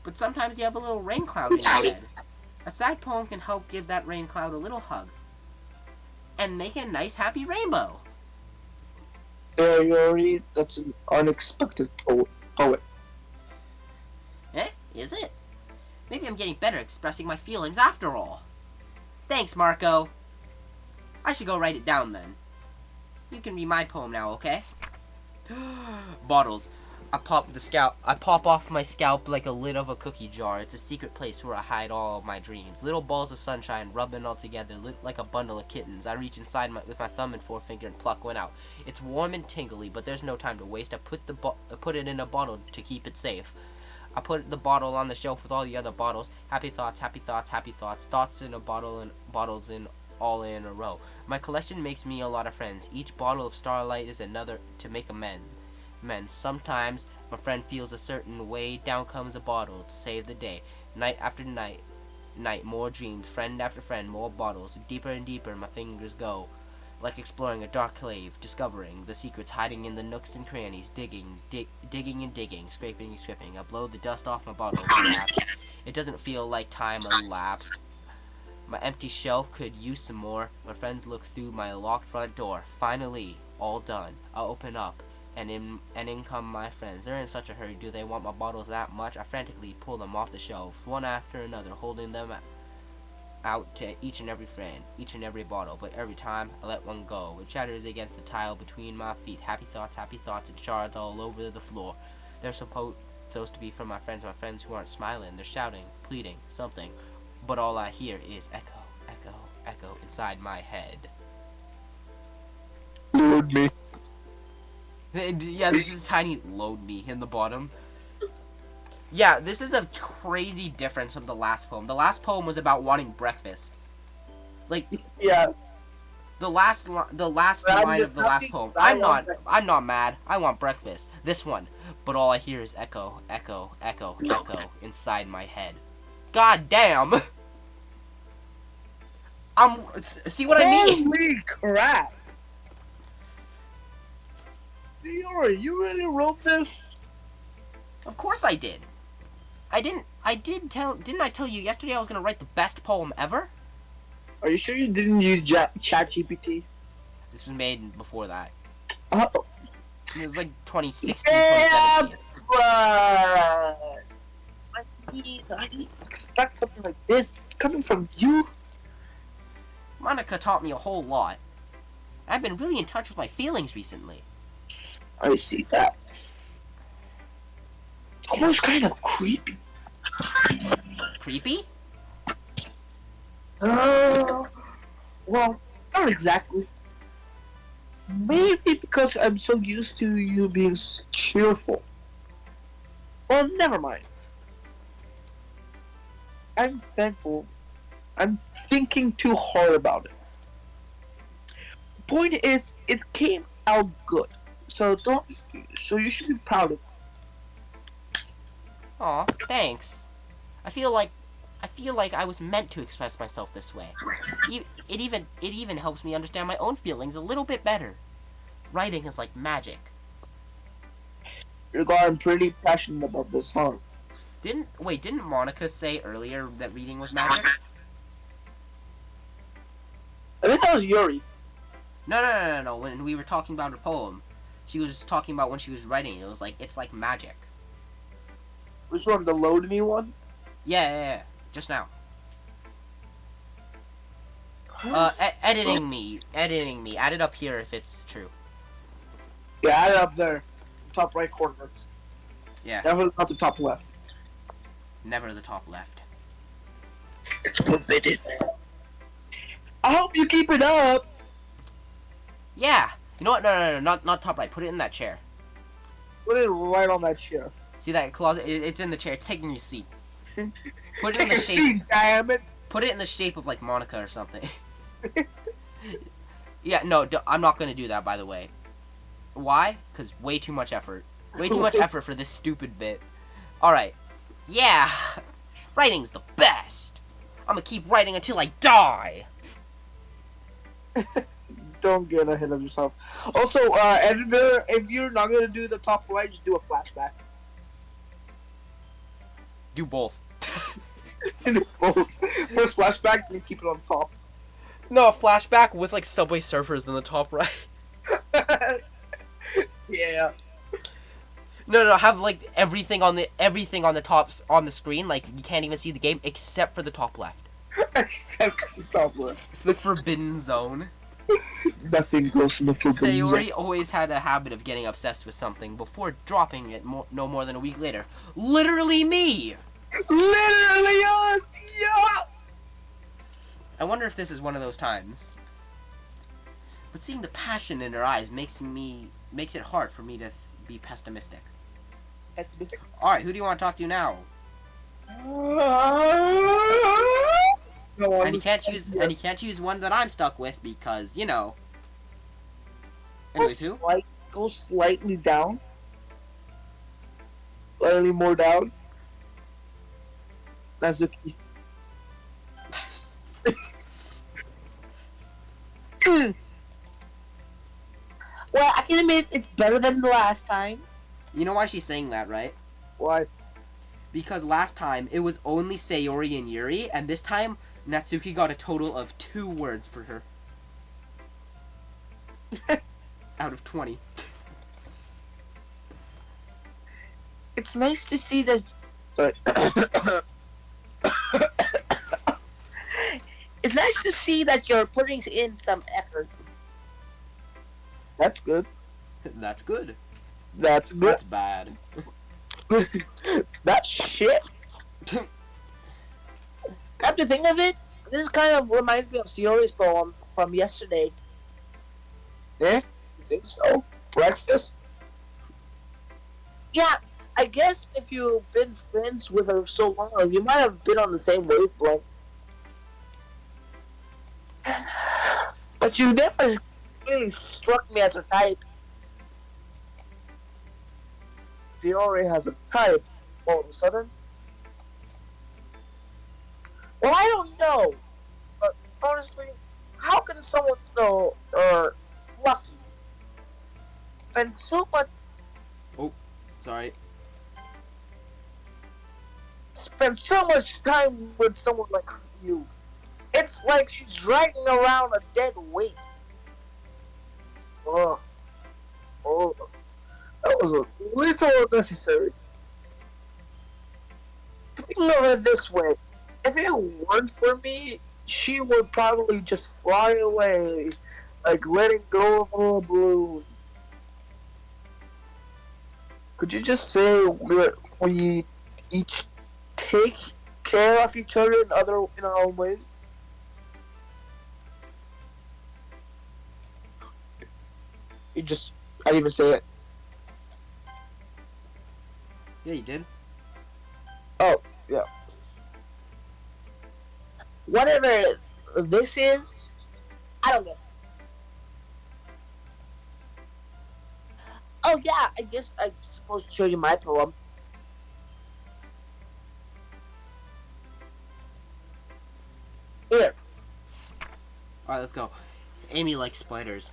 Speaker 1: but sometimes you have a little rain cloud in your head. A sad poem can help give that rain cloud a little hug and make a nice happy rainbow.
Speaker 2: Sayori, that's an unexpected poet.
Speaker 1: Eh? Is it? Maybe I'm getting better at expressing my feelings after all. Thanks, Marko. I should go write it down then. You can read my poem now, okay? Bottles. I pop off my scalp like a lid of a cookie jar. It's a secret place where I hide all of my dreams. Little balls of sunshine rubbing all together, lit like a bundle of kittens. I reach inside with my thumb and forefinger and pluck one out. It's warm and tingly, but there's no time to waste. I put it in a bottle to keep it safe. I put the bottle on the shelf with all the other bottles. Happy thoughts, happy thoughts, happy thoughts. Thoughts in a bottle and bottles in all in a row. My collection makes me a lot of friends. Each bottle of starlight is another to make amends. Sometimes my friend feels a certain way. Down comes a bottle to save the day. Night after night, more dreams. Friend after friend, more bottles. Deeper and deeper my fingers go. Like exploring a dark cave, discovering the secrets hiding in the nooks and crannies, digging and digging, scraping and scraping. I blow the dust off my bottles. It doesn't feel like time elapsed. My empty shelf could use some more. My friends look through my locked front door. Finally, all done. I open up, and in come my friends. They're in such a hurry. Do they want my bottles that much? I frantically pull them off the shelf, one after another, holding them out to each and every friend, each and every bottle, but every time I let one go, it shatters against the tile between my feet. Happy thoughts, and shards all over the floor. They're supposed to be from my friends who aren't smiling. They're shouting, pleading, something, but all I hear is echo, echo, echo inside my head.
Speaker 2: Load me.
Speaker 1: Yeah, there's just a tiny load me in the bottom. Yeah, this is a crazy difference from the last poem. The last poem was about wanting breakfast. Like,
Speaker 2: Yeah.
Speaker 1: the last line of the last poem. I'm not mad. I want breakfast. This one, but all I hear is echo, echo, echo, echo inside my head. God damn. See what I mean?
Speaker 2: Holy crap! Theory, you really wrote this?
Speaker 1: Of course I did. Didn't I tell you yesterday I was gonna write the best poem ever?
Speaker 2: Are you sure you didn't use ChatGPT?
Speaker 1: This was made before that.
Speaker 2: Oh.
Speaker 1: It was like 2016,
Speaker 2: Yeah,
Speaker 1: 2017.
Speaker 2: but I didn't expect something like this. It's coming from you.
Speaker 1: Monica taught me a whole lot. I've been really in touch with my feelings recently.
Speaker 2: I see that. It's almost kind of creepy.
Speaker 1: Creepy?
Speaker 2: Well, not exactly. Maybe because I'm so used to you being cheerful. Well, never mind. I'm thankful. I'm thinking too hard about it. The point is, it came out good. So you should be proud of it.
Speaker 1: Aw, thanks. I feel like I was meant to express myself this way. It even helps me understand my own feelings a little bit better. Writing is like magic.
Speaker 2: You're getting pretty passionate about this, huh?
Speaker 1: Didn't Monica say earlier that reading was magic?
Speaker 2: I think that was Yuri.
Speaker 1: No. When we were talking about her poem, she was talking about when she was writing. It was like, it's like magic.
Speaker 2: Which one? The load me one?
Speaker 1: Yeah. Just now. Editing me. Add it up here if it's true.
Speaker 2: Yeah, add it up there. Top right corner.
Speaker 1: Yeah.
Speaker 2: Definitely not the top left.
Speaker 1: Never the top left.
Speaker 2: It's forbidden. I hope you keep it up.
Speaker 1: Yeah. You know what? No. Not top right. Put it in that chair.
Speaker 2: Put it right on that chair.
Speaker 1: See that closet? It's in the chair. It's taking your seat. Put it in
Speaker 2: Take
Speaker 1: the
Speaker 2: a
Speaker 1: shape.
Speaker 2: seat, damn it.
Speaker 1: Put it in the shape of like Monica or something. Yeah. No. I'm not gonna do that. By the way. Why? Because way too much effort. Way too much effort for this stupid bit. All right. Yeah. Writing's the best. I'm gonna keep writing until I die.
Speaker 2: Don't get ahead of yourself. Also, editor, if you're not gonna do the top right, just do a flashback.
Speaker 1: Do both.
Speaker 2: Both. First flashback, then keep it on top.
Speaker 1: No, a flashback with like Subway Surfers in the top right.
Speaker 2: Yeah.
Speaker 1: No, have like everything on the top on the screen, like you can't even see the game except for the top left.
Speaker 2: Except the top left.
Speaker 1: It's the forbidden zone.
Speaker 2: Nothing goes in the forbidden zone.
Speaker 1: Sayori always had a habit of getting obsessed with something before dropping it no more than a week later. Literally me!
Speaker 2: Literally us! Yeah!
Speaker 1: I wonder if this is one of those times. But seeing the passion in her eyes makes it hard for me to be pessimistic.
Speaker 2: Pessimistic?
Speaker 1: Alright, who do you want to talk to now?
Speaker 2: No,
Speaker 1: And you can't choose one that I'm stuck with because, you know. Anyways, who?
Speaker 2: Go slightly down. Slightly more down. Nazuki. Well, I can admit it's better than the last time.
Speaker 1: You know why she's saying that, right?
Speaker 2: Why?
Speaker 1: Because last time it was only Sayori and Yuri, and this time Natsuki got a total of 2 words for her. Out of 20.
Speaker 2: It's nice to see that. Sorry.
Speaker 4: It's nice to see that you're putting in some effort.
Speaker 2: That's good.
Speaker 1: That's good.
Speaker 2: That's good.
Speaker 1: That's bad.
Speaker 4: That's shit. Come to think of it, this kind of reminds me of Siori's poem from yesterday.
Speaker 2: Yeah, you think so? Breakfast?
Speaker 4: Yeah, I guess if you've been friends with her so long, you might have been on the same wavelength. But you never really struck me as a type.
Speaker 2: Fiore has a type all of a sudden.
Speaker 4: Well, I don't know. But honestly, how can someone so fluffy spend so much
Speaker 1: Sorry.
Speaker 4: time with someone like you? It's like she's dragging around a dead weight.
Speaker 2: Oh, oh, that was a little unnecessary. Think of it this way: if it weren't for me, she would probably just fly away, like letting go of a balloon. Could you just say we each take care of each other in our own ways? I didn't even say it.
Speaker 1: Yeah, you did.
Speaker 2: Oh, yeah.
Speaker 4: Whatever this is, I don't get it. Oh yeah, I guess I'm supposed to show you my poem. Here.
Speaker 1: Alright, let's go. Amy likes spiders.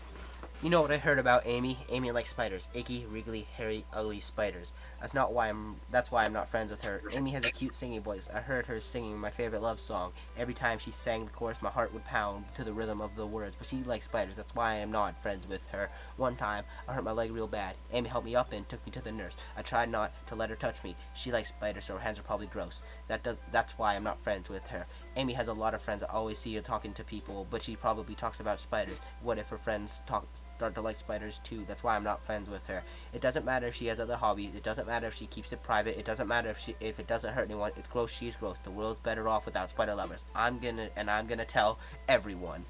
Speaker 1: You know what I heard about Amy? Amy likes spiders. Icky, wriggly, hairy, ugly spiders. That's why I'm not friends with her. Amy has a cute singing voice. I heard her singing my favorite love song. Every time she sang the chorus, my heart would pound to the rhythm of the words. But she likes spiders. That's why I am not friends with her. One time, I hurt my leg real bad. Amy helped me up and took me to the nurse. I tried not to let her touch me. She likes spiders, so her hands are probably gross. That's why I'm not friends with her. Amy has a lot of friends. I always see her talking to people, but she probably talks about spiders. What if her friends start to like spiders too? That's why I'm not friends with her. It doesn't matter if she has other hobbies. It doesn't matter if she keeps it private. It doesn't matter if it doesn't hurt anyone. It's gross. She's gross. The world's better off without spider lovers. I'm gonna tell everyone.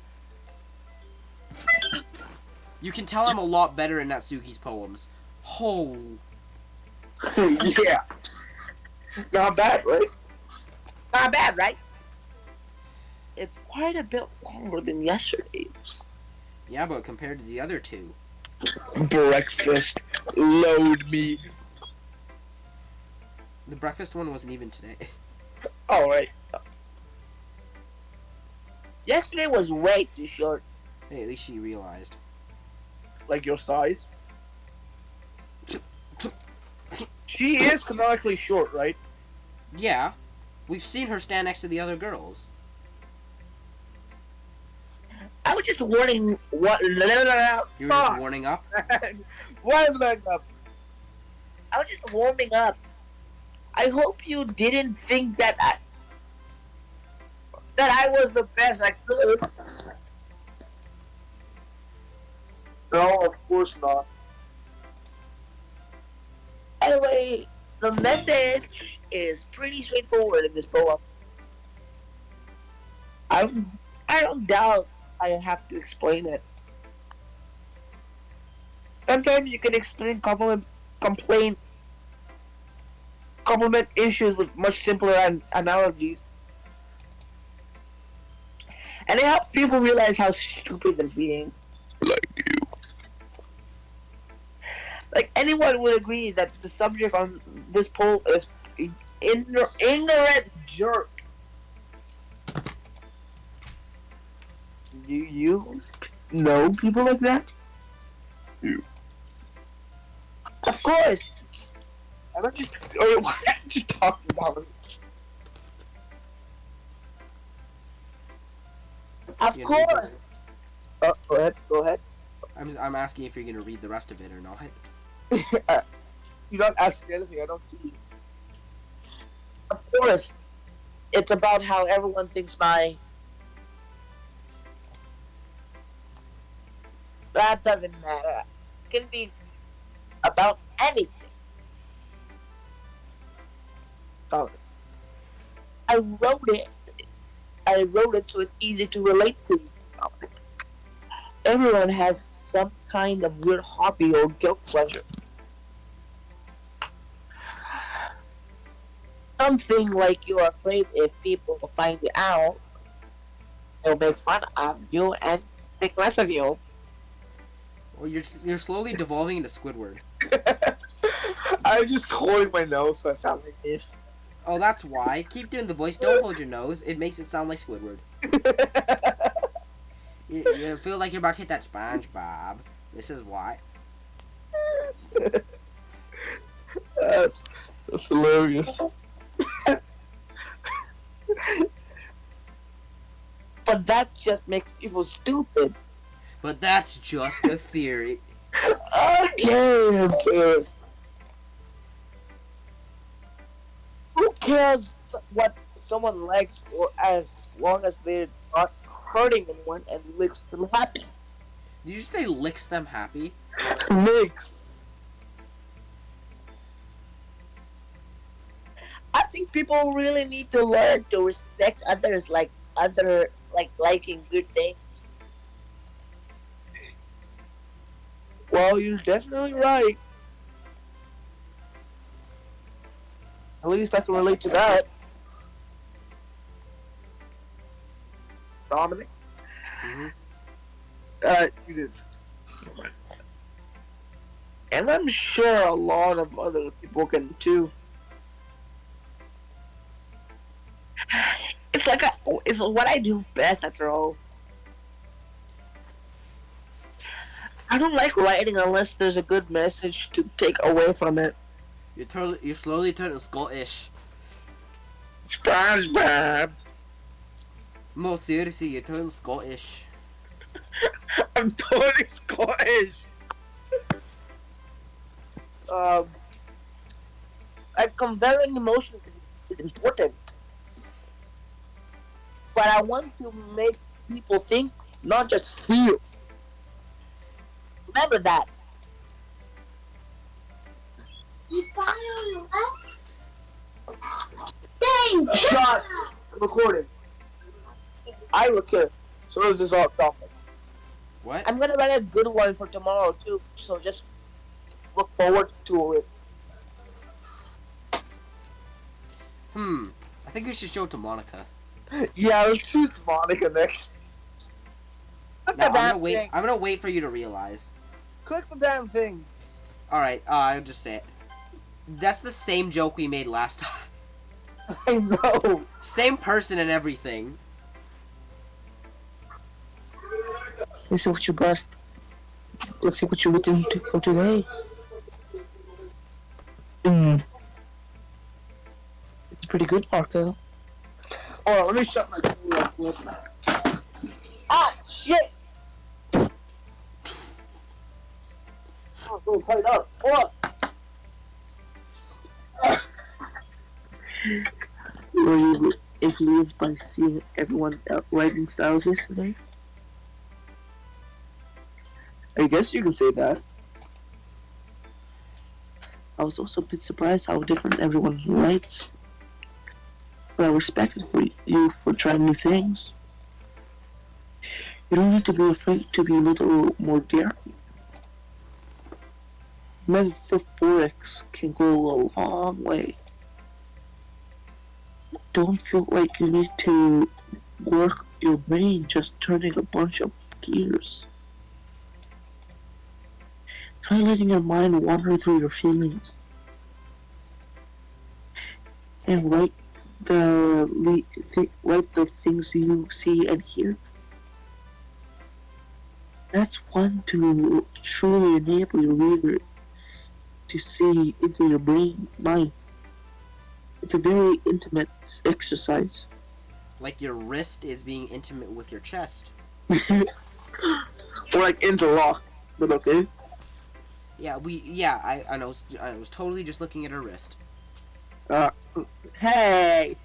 Speaker 1: You can tell I'm a lot better in Natsuki's poems. Oh.
Speaker 2: Yeah. Not bad, right?
Speaker 4: Not bad, right? It's quite a bit longer than yesterday's.
Speaker 1: Yeah, but compared to the other two.
Speaker 2: Breakfast. Load me.
Speaker 1: The breakfast one wasn't even today.
Speaker 2: Alright.
Speaker 4: Yesterday was way too short.
Speaker 1: Hey, at least she realized.
Speaker 2: Like your size. She is canonically short, right?
Speaker 1: Yeah. We've seen her stand next to the other girls.
Speaker 4: I was just warning. What?
Speaker 1: You were just warning up?
Speaker 2: Why is that up?
Speaker 4: I was just warming up. I hope you didn't think that I was the best I could.
Speaker 2: No, of course not.
Speaker 4: Anyway, the message is pretty straightforward in this poem. I don't doubt I have to explain it. Sometimes you can explain compliment issues with much simpler analogies. And it helps people realize how stupid they're being.
Speaker 2: Like you.
Speaker 4: Like anyone would agree that the subject on this poll is ignorant jerk.
Speaker 2: Do you know people like that? You.
Speaker 4: Of course.
Speaker 2: I'm not just. Oh, why are you talking about it?
Speaker 4: Of
Speaker 1: Yeah,
Speaker 4: course.
Speaker 2: Go ahead. Go ahead.
Speaker 1: I'm asking if you're gonna read the rest of it or not.
Speaker 2: You're not asking anything. I don't see.
Speaker 4: Of course. It's about how everyone thinks my That doesn't matter. It can be about anything. Dominic. I wrote it. I wrote it so it's easy to relate to. Dominic. Everyone has some kind of weird hobby or guilt pleasure. Something like you're afraid if people find you out, they'll make fun of you and think less of you.
Speaker 1: Or you're slowly devolving into Squidward.
Speaker 2: I'm just holding my nose so I sound like this.
Speaker 1: Oh, that's why. Keep doing the voice. Don't hold your nose. It makes it sound like Squidward. You feel like you're about to hit that SpongeBob. This is why.
Speaker 2: That's hilarious.
Speaker 4: But that just makes people stupid.
Speaker 1: But that's just a theory.
Speaker 2: Okay.
Speaker 4: Who cares what someone likes or as long as they're not hurting anyone and makes them happy?
Speaker 1: Did you say licks them happy?
Speaker 2: Mix.
Speaker 4: I think people really need to learn to respect others like liking good things.
Speaker 2: Well, you're definitely right. At least I can relate to that. Dominic?
Speaker 1: Mm-hmm.
Speaker 2: You did. And I'm sure a lot of other people can too.
Speaker 4: It's what I do best after all. I don't like writing unless there's a good message to take away from it.
Speaker 1: You're slowly turning Scottish.
Speaker 2: SpongeBob.
Speaker 1: No, seriously, you're turning Scottish.
Speaker 2: I'm totally Scottish.
Speaker 4: Like conveying emotions is important, but I want to make people think, not just feel. Remember that.
Speaker 5: You finally left? Dang!
Speaker 2: Shut. I'm recording. I record. So is this all topic.
Speaker 1: What?
Speaker 4: I'm gonna write a good one for tomorrow too, so just look forward to it.
Speaker 1: I think we should show it to Monica.
Speaker 2: Yeah, let's choose Monica next.
Speaker 4: Click
Speaker 1: No,
Speaker 4: the
Speaker 1: I'm
Speaker 4: damn
Speaker 1: gonna wait.
Speaker 4: thing.
Speaker 1: I'm gonna wait for you to realize.
Speaker 2: Click the damn thing.
Speaker 1: All right, I'll just say it. That's the same joke we made last time.
Speaker 2: I know.
Speaker 1: Same person and everything.
Speaker 4: Let's see what you brought. Let's see what you written for today. It's pretty good, Marko.
Speaker 2: Hold on, let me shut my door real quick.
Speaker 4: Ah, shit!
Speaker 2: Oh, go tight up. Hold up.
Speaker 4: Were you influenced by seeing everyone's writing styles yesterday?
Speaker 2: I guess you can say that.
Speaker 4: I was also a bit surprised how different everyone writes. But I respected for you for trying new things. You don't need to be afraid to be a little more daring. Metaphorics can go a long way. Don't feel like you need to work your brain just turning a bunch of gears. Try letting your mind wander through your feelings and write the things you see and hear. That's one to truly enable your reader to see into your mind. It's a very intimate exercise.
Speaker 1: Like your wrist is being intimate with your chest.
Speaker 2: Or like interlock, but okay.
Speaker 1: Yeah, I know. I was totally just looking at her wrist.
Speaker 2: Hey.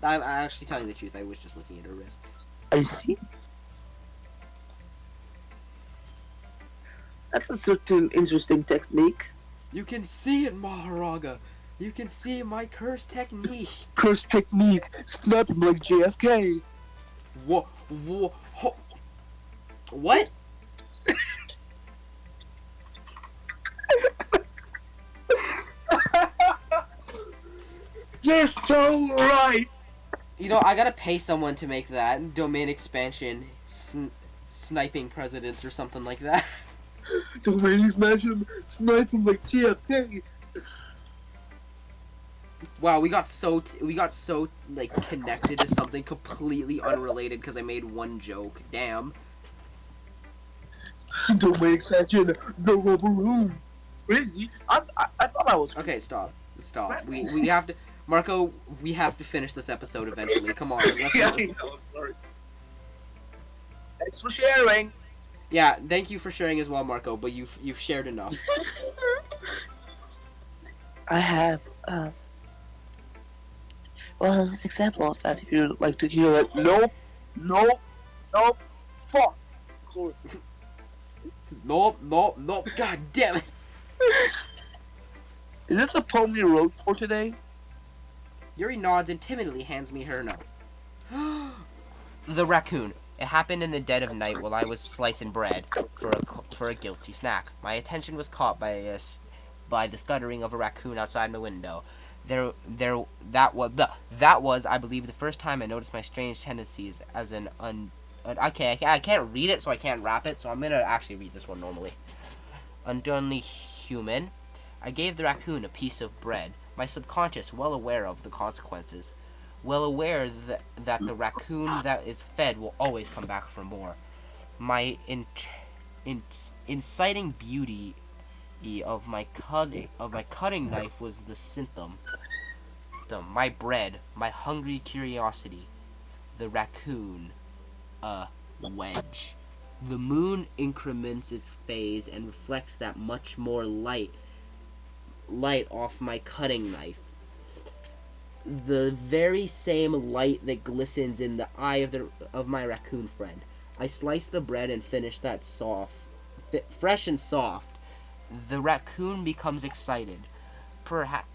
Speaker 1: I'm actually telling the truth. I was just looking at her wrist.
Speaker 2: I see.
Speaker 4: That's a certain interesting technique.
Speaker 1: You can see it, Maharaga. You can see my curse technique.
Speaker 2: Curse technique. Snap him like JFK.
Speaker 1: What? What?
Speaker 2: You're so right.
Speaker 1: You know, I gotta pay someone to make that domain expansion, sniping presidents or something like that.
Speaker 2: Domain expansion. Snipe him like JFK.
Speaker 1: Wow, we got so like connected to something completely unrelated because I made one joke. Damn.
Speaker 2: Domain expansion. The rubber room. Crazy. I thought I was.
Speaker 1: Okay, stop. We have to, Marco. We have to finish this episode eventually. Come on. Let's
Speaker 2: Yeah, I know, sorry. Thanks for sharing.
Speaker 1: Yeah, thank you for sharing as well, Marco. But you've shared enough.
Speaker 4: I have, well, an example of that if you'd like to hear it.
Speaker 2: Nope. Fuck. Of course.
Speaker 1: Nope. God damn it.
Speaker 2: Is this the poem you wrote for today?
Speaker 1: Yuri nods and timidly hands me her note. The raccoon. It happened in the dead of night while I was slicing bread for a guilty snack. My attention was caught by the stuttering of a raccoon outside my window. That was, I believe, the first time I noticed my strange tendencies as I can't read it, so I can't rap it, so I'm gonna actually read this one normally. Undonely human. I gave the raccoon a piece of bread, my subconscious well aware of the consequences, well aware that the raccoon that is fed will always come back for more. My inciting beauty of my cutting knife was the symptom. My bread, my hungry curiosity, the raccoon, a wedge. The moon increments its phase and reflects that much more light off my cutting knife. The very same light that glistens in the eye of my raccoon friend. I slice the bread and finish that fresh and soft. The raccoon becomes excited. Perhaps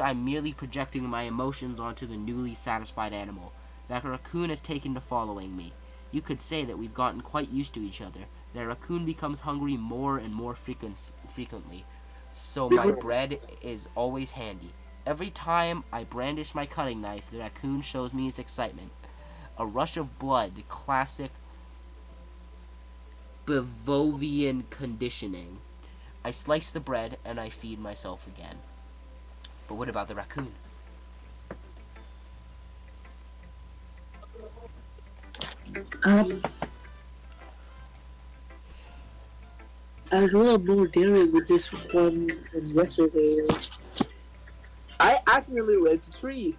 Speaker 1: I'm merely projecting my emotions onto the newly satisfied animal. That raccoon has taken to following me. You could say that we've gotten quite used to each other. The raccoon becomes hungry more and more frequently. So my bread is always handy. Every time I brandish my cutting knife, the raccoon shows me its excitement. A rush of blood, the classic Pavlovian conditioning. I slice the bread and I feed myself again. But what about the raccoon?
Speaker 4: I was a little more daring with this one than yesterday.
Speaker 2: I accidentally raped a tree.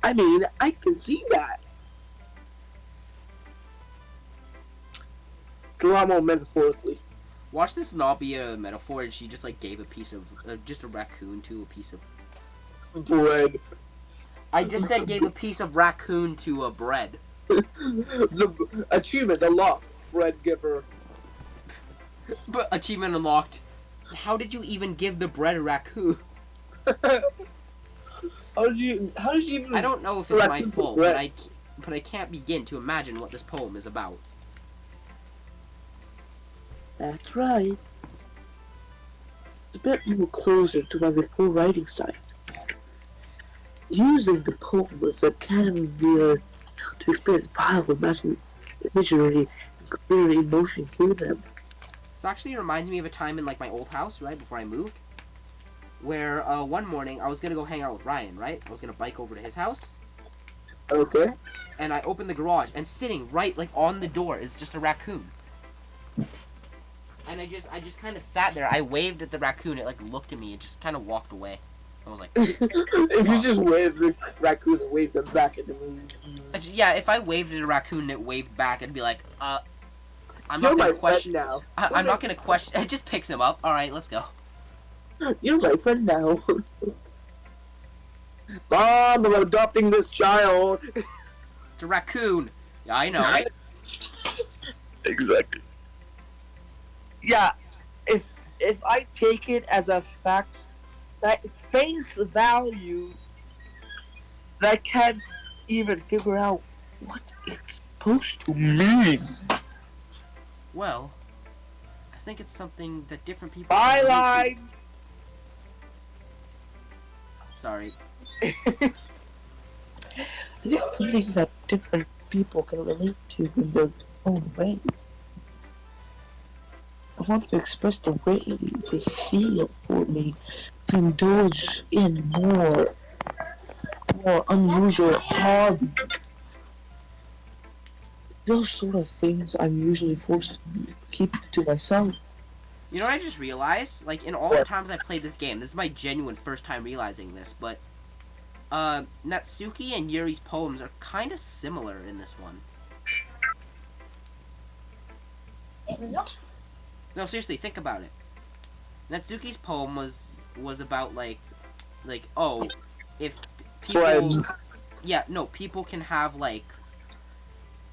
Speaker 2: I mean, I can see that. It's a lot more metaphorically.
Speaker 1: Watch this not be a metaphor, and she just like gave a piece of just a raccoon to a piece of
Speaker 2: Bread.
Speaker 1: I just said gave a piece of raccoon to a bread.
Speaker 2: The achievement unlocked. Bread giver.
Speaker 1: But achievement unlocked. How did you even give the bread a raccoon?
Speaker 2: How did you even...
Speaker 1: I don't know if it's my fault, but I can't begin to imagine what this poem is about.
Speaker 4: That's right. It's a bit more closer to my report writing style. Using the poem as a canvas to express vital imaginary and clear emotion through them.
Speaker 1: This actually reminds me of a time in like my old house, right before I moved, where one morning I was gonna go hang out with Ryan, right? I was gonna bike over to his house.
Speaker 2: Okay.
Speaker 1: And I opened the garage, and sitting right like on the door is just a raccoon. And I just kind of sat there. I waved at the raccoon. It like looked at me and just kind of walked away. I was like,
Speaker 2: if you just waved the raccoon and waved them back at the moon.
Speaker 1: yeah. If I waved at a raccoon and it waved back, I'd be like, I'm
Speaker 2: You're
Speaker 1: not
Speaker 2: my
Speaker 1: gonna question.
Speaker 2: friend now.
Speaker 1: I'm not gonna question. It just picks him up. All right, let's go.
Speaker 4: You're my friend now.
Speaker 2: Mom, I'm adopting this child.
Speaker 1: It's a raccoon. Yeah, I know.
Speaker 2: Exactly. Yeah, if I take it as a fact, that face value, that I can't even figure out what it's supposed to mean.
Speaker 1: Well, I think it's something that different people can relate to.
Speaker 2: Byline.
Speaker 1: Sorry.
Speaker 4: Is it something that different people can relate to in their own way? I want to express the way they feel for me, to indulge in more unusual hobbies. Those sort of things I'm usually forced to keep to myself.
Speaker 1: You know what I just realized? Like, in all the times I've played this game, this is my genuine first time realizing this, but, Natsuki and Yuri's poems are kind of similar in this one. No, seriously, think about it. Natsuki's poem was about, like, oh, if people...
Speaker 2: Friends.
Speaker 1: Yeah, no, people can have, like...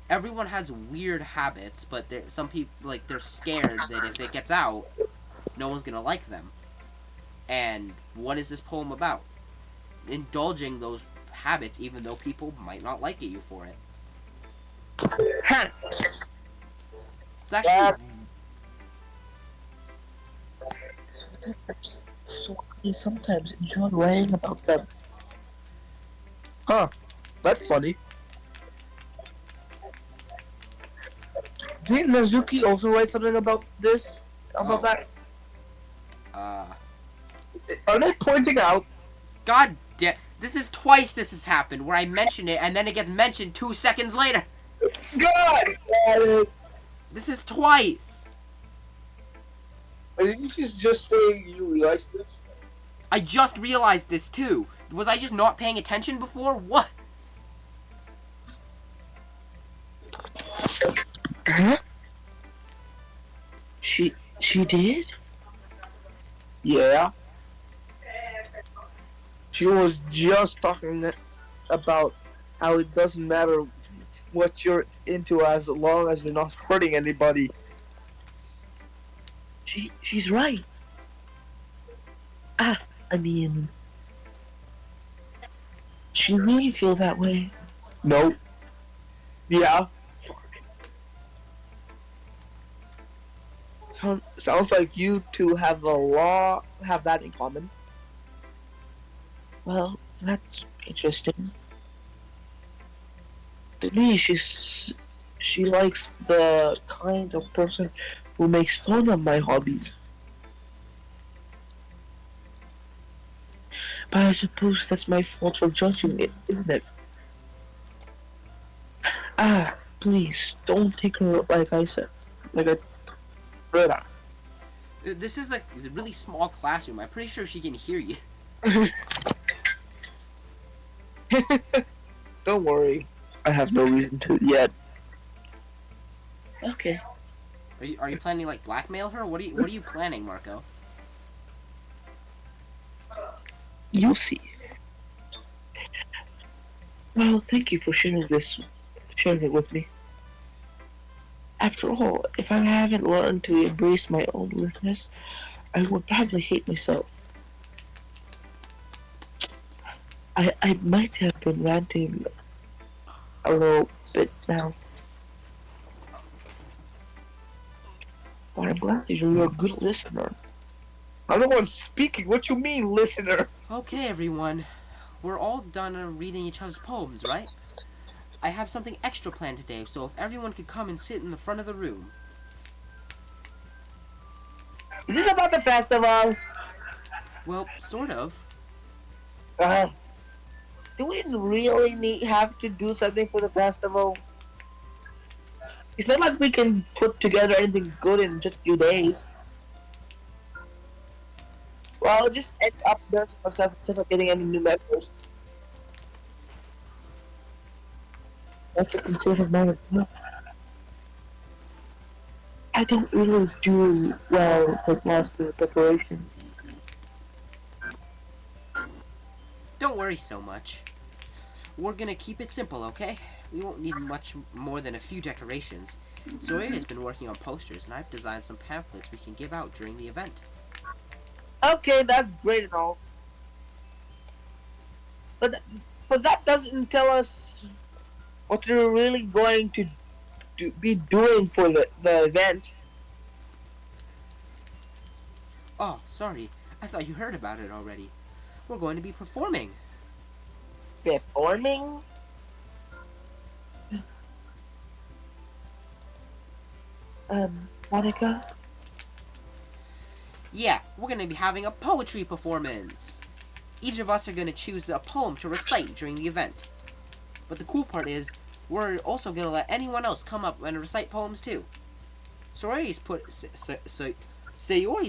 Speaker 1: Everyone has weird habits, but some people, like, they're scared that if it gets out, no one's gonna like them. And what is this poem about? Indulging those habits, even though people might not like you for it. It's actually...
Speaker 4: So I sometimes enjoy writing about them.
Speaker 2: Huh. That's funny. Didn't Nazuki also write something about this? About
Speaker 1: Oh.
Speaker 2: that?
Speaker 1: Uh...
Speaker 2: Are they pointing out?
Speaker 1: God damn... This is twice this has happened, where I mention it, and then it gets mentioned 2 seconds later.
Speaker 2: God!
Speaker 1: This is twice.
Speaker 2: I think she's just saying you realized this.
Speaker 1: I just realized this, too. Was I just not paying attention before? What?
Speaker 4: Huh? She did?
Speaker 2: Yeah. She was just talking about how it doesn't matter what you're into as long as you're not hurting anybody.
Speaker 4: She's right. I mean, she really feel that way.
Speaker 2: No. Yeah. Sounds like you two have that in common.
Speaker 4: Well, that's interesting. To me, she likes the kind of person who makes fun of my hobbies. But I suppose that's my fault for judging it, isn't it? Please, don't take her like I said. Like I read out.
Speaker 1: This is like a really small classroom. I'm pretty sure she can hear you.
Speaker 2: Don't worry. I have no reason to yet.
Speaker 4: Okay.
Speaker 1: Are you planning to, like, blackmail her? What are you planning, Marko?
Speaker 4: You'll see. Well, thank you for sharing it with me. After all, if I haven't learned to embrace my own weirdness, I would probably hate myself. I might have been ranting a little bit now. But I'm glad that you're a good listener.
Speaker 2: I'm the one speaking. What you mean, listener?
Speaker 1: Okay, everyone. We're all done reading each other's poems, right? I have something extra planned today, so if everyone could come and sit in the front of the room.
Speaker 2: Is this about the festival?
Speaker 1: Well, sort of.
Speaker 2: Do we really have to do something for the festival? It's not like we can put together anything good in just a few days. Well, just end up there ourselves instead of getting any new members.
Speaker 4: That's a considered matter. I don't really do well with last minute preparation.
Speaker 1: Don't worry so much. We're gonna keep it simple, okay? We won't need much more than a few decorations. Sawyer has been working on posters, and I've designed some pamphlets we can give out during the event.
Speaker 2: Okay, that's great and all. But that doesn't tell us what they're really going to be doing for the event.
Speaker 1: Oh, sorry. I thought you heard about it already. We're going to be performing.
Speaker 2: Performing? Monica?
Speaker 1: Yeah, we're going to be having a poetry performance. Each of us are going to choose a poem to recite during the event. But the cool part is, we're also going to let anyone else come up and recite poems too. Sayori's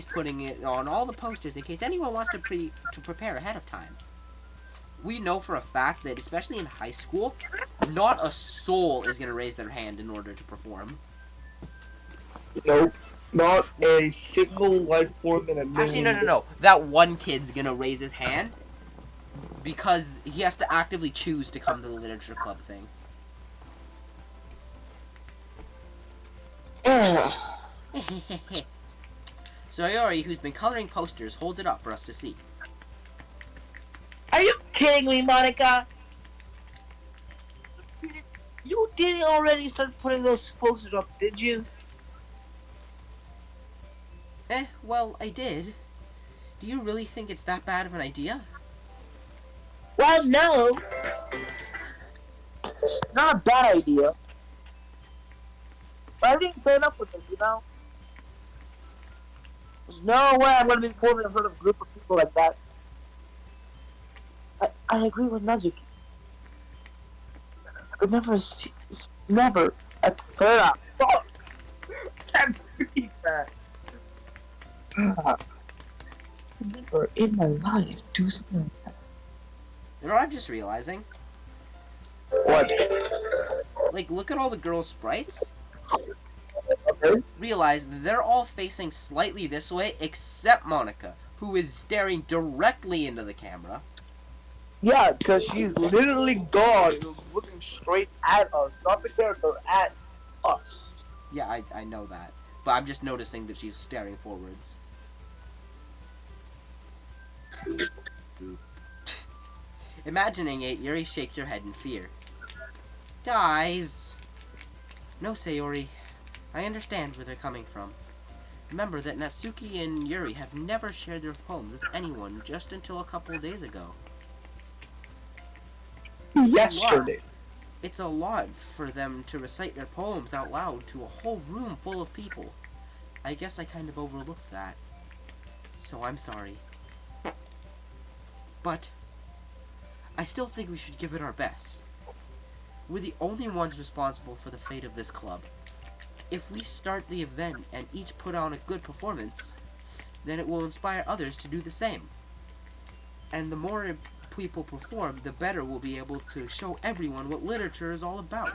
Speaker 1: putting it on all the posters in case anyone wants to prepare ahead of time. We know for a fact that, especially in high school, not a soul is going to raise their hand in order to perform.
Speaker 2: Nope. Not a single life form in a million.
Speaker 1: Actually, no. That one kid's going to raise his hand because he has to actively choose to come to the literature club thing. Sayori, who's been coloring posters, holds it up for us to see.
Speaker 2: Are you kidding me, Monica? You didn't already start putting those posters up, did you?
Speaker 1: Well, I did. Do you really think it's that bad of an idea?
Speaker 2: Well, no. Not a bad idea. But I didn't say enough with this, you know? There's no way I'm going to be performing in front of a group of people like that. I agree with Nazuki. I could never, I prefer fuck. Can't speak that. Never in my life do something like that.
Speaker 1: You know what I'm just realizing?
Speaker 2: What?
Speaker 1: Like, look at all the girls' sprites.
Speaker 2: Okay.
Speaker 1: Realize they're all facing slightly this way, except Monica, who is staring directly into the camera.
Speaker 2: Yeah, because she's literally gone and looking straight at us, not the character, at us.
Speaker 1: Yeah, I know that. But I'm just noticing that she's staring forwards. Imagining it, Yuri shakes her head in fear. Guys! No, Sayori. I understand where they're coming from. Remember that Natsuki and Yuri have never shared their poems with anyone just until a couple of days ago.
Speaker 2: Yesterday.
Speaker 1: It's a lot for them to recite their poems out loud to a whole room full of people. I guess I kind of overlooked that. So I'm sorry. But I still think we should give it our best. We're the only ones responsible for the fate of this club. If we start the event and each put on a good performance, then it will inspire others to do the same. And the more people perform, the better we'll be able to show everyone what literature is all about.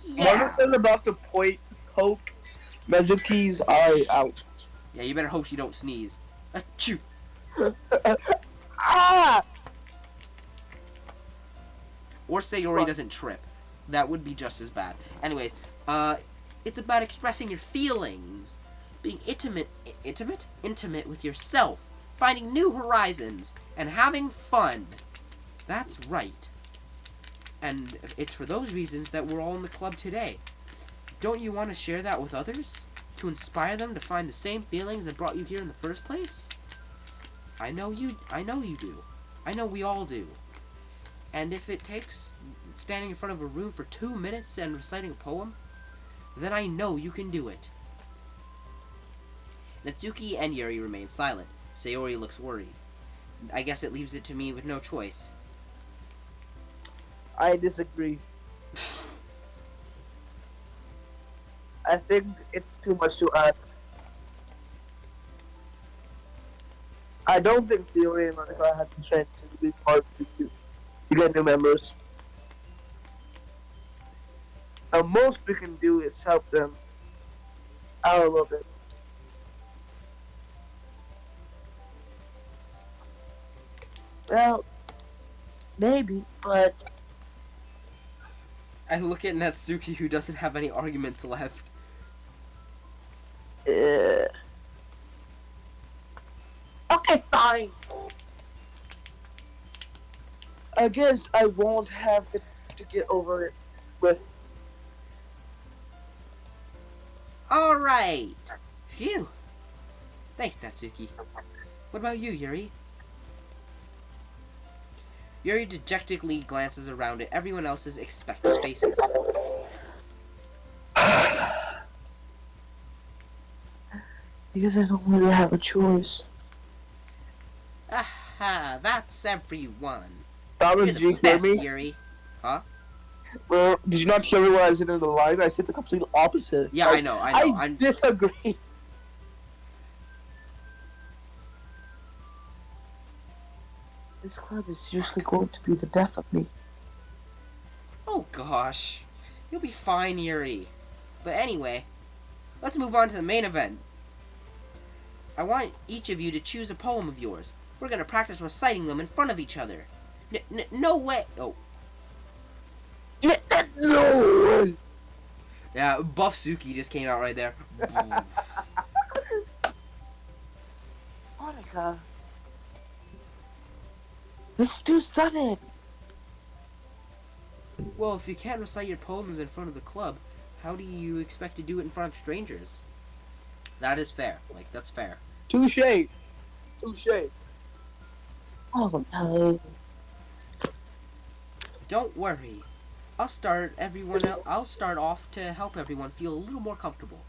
Speaker 1: Yeah!
Speaker 2: Monica's about to poke Mizuki's eye out.
Speaker 1: Yeah, you better hope she don't sneeze. Achoo!
Speaker 2: Ah!
Speaker 1: Or Sayori doesn't trip. That would be just as bad. Anyways, it's about expressing your feelings, being intimate with yourself, finding new horizons, and having fun. That's right. And it's for those reasons that we're all in the club today. Don't you want to share that with others? To inspire them to find the same feelings that brought you here in the first place? I know you do. I know we all do. And if it takes standing in front of a room for 2 minutes and reciting a poem, then I know you can do it. Natsuki and Yuri remain silent. Sayori looks worried. I guess it leaves it to me with no choice.
Speaker 2: I disagree. I think it's too much to ask. I don't think Theory and Monica have the chance to be part to get new members. The most we can do is help them out a little bit. Well, maybe, but
Speaker 1: I look at Natsuki, who doesn't have any arguments left.
Speaker 2: Okay, fine. I guess I won't have it to get over it with.
Speaker 1: Alright. Phew. Thanks, Natsuki. What about you, Yuri? Yuri dejectedly glances around at everyone else's expectant faces.
Speaker 4: Because I don't really have a choice.
Speaker 1: Aha, that's everyone.
Speaker 2: Robin,
Speaker 1: You're
Speaker 2: did
Speaker 1: the
Speaker 2: you hear
Speaker 1: best,
Speaker 2: me?
Speaker 1: Yuri.
Speaker 2: Well, did you not hear me when I said in the line? I said the complete opposite.
Speaker 1: Yeah, I know.
Speaker 2: I disagree.
Speaker 4: This club is seriously going to be the death of me.
Speaker 1: Oh gosh. You'll be fine, Yuri. But anyway, let's move on to the main event. I want each of you to choose a poem of yours. We're gonna practice reciting them in front of each other. No way. Oh.
Speaker 2: No.
Speaker 1: Yeah, Buff Suki just came out right there.
Speaker 4: Monica. This too sudden.
Speaker 1: Well, if you can't recite your poems in front of the club, how do you expect to do it in front of strangers? That is fair. Like, that's fair.
Speaker 2: Touche. Touche.
Speaker 4: Oh no.
Speaker 1: Don't worry. I'll start off to help everyone feel a little more comfortable.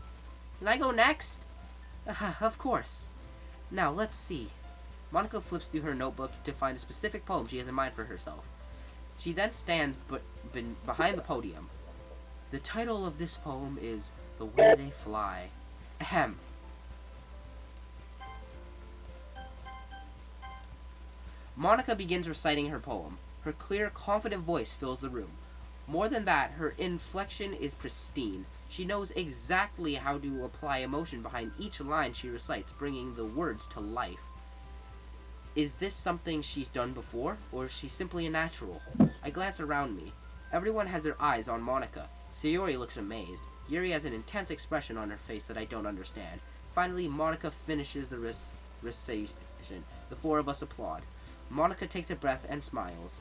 Speaker 1: Can I go next? Of course. Now, let's see. Monica flips through her notebook to find a specific poem she has in mind for herself. She then stands behind the podium. The title of this poem is The Way They Fly. Ahem. Monica begins reciting her poem. Her clear, confident voice fills the room. More than that, her inflection is pristine. She knows exactly how to apply emotion behind each line she recites, bringing the words to life. Is this something she's done before, or is she simply a natural? I glance around me. Everyone has their eyes on Monica. Sayori looks amazed. Yuri has an intense expression on her face that I don't understand. Finally, Monica finishes the recitation. The four of us applaud. Monica takes a breath and smiles.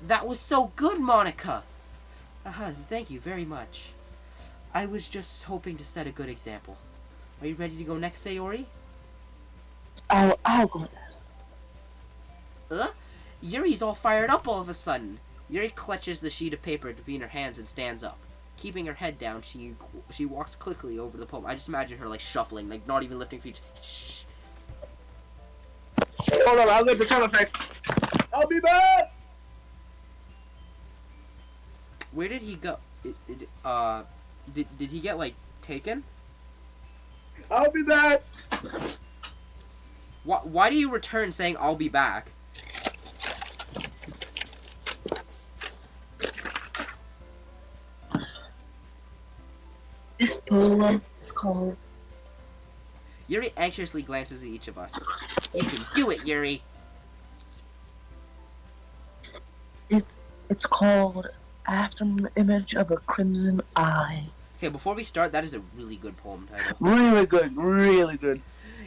Speaker 1: That was so good, Monica! Thank you very much. I was just hoping to set a good example. Are you ready to go next, Sayori?
Speaker 4: I'll go next.
Speaker 1: Yuri's all fired up all of a sudden. Yuri clutches the sheet of paper between her hands and stands up. Keeping her head down, she walks quickly over the poem. I just imagine her like shuffling, like not even lifting feet. Shh.
Speaker 2: Hold on, I'll get the sound effect. I'll be back.
Speaker 1: Where did he go? Did he get like taken?
Speaker 2: I'll be back.
Speaker 1: Why do you return saying I'll be back?
Speaker 4: This poem is called
Speaker 1: Yuri anxiously glances at each of us. You can do it, Yuri.
Speaker 4: It's called After Image of a Crimson Eye.
Speaker 1: Okay, before we start, that is a really good poem title.
Speaker 2: Really good, really good.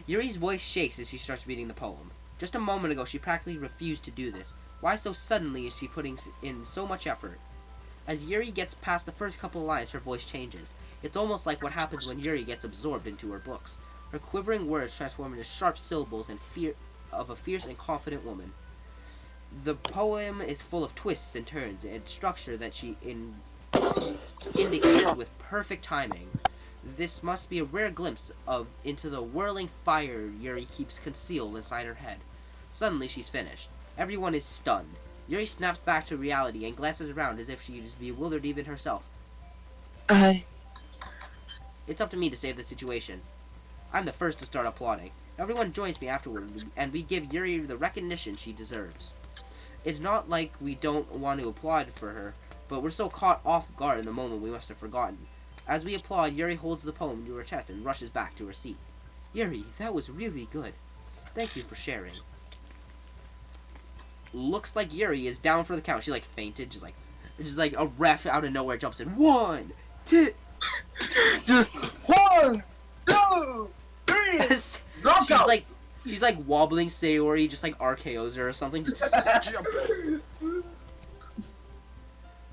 Speaker 1: Yuri's voice shakes as she starts reading the poem. Just a moment ago, she practically refused to do this. Why so suddenly is she putting in so much effort? As Yuri gets past the first couple lines, her voice changes. It's almost like what happens when Yuri gets absorbed into her books. Her quivering words transform into sharp syllables and fear of a fierce and confident woman. The poem is full of twists and turns and structure that she indicates with perfect timing. This must be a rare glimpse into the whirling fire Yuri keeps concealed inside her head. Suddenly, she's finished. Everyone is stunned. Yuri snaps back to reality and glances around as if she is bewildered even herself. It's up to me to save the situation. I'm the first to start applauding. Everyone joins me afterward, and we give Yuri the recognition she deserves. It's not like we don't want to applaud for her, but we're so caught off guard in the moment we must have forgotten. As we applaud, Yuri holds the poem to her chest and rushes back to her seat. Yuri, that was really good. Thank you for sharing. Looks like Yuri is down for the count. She like fainted, just like Just like a ref out of nowhere jumps in. 1, 2.
Speaker 2: Just 1, 2, 3. Knockout.
Speaker 1: She's like wobbling Sayori, just like RKOs her or something.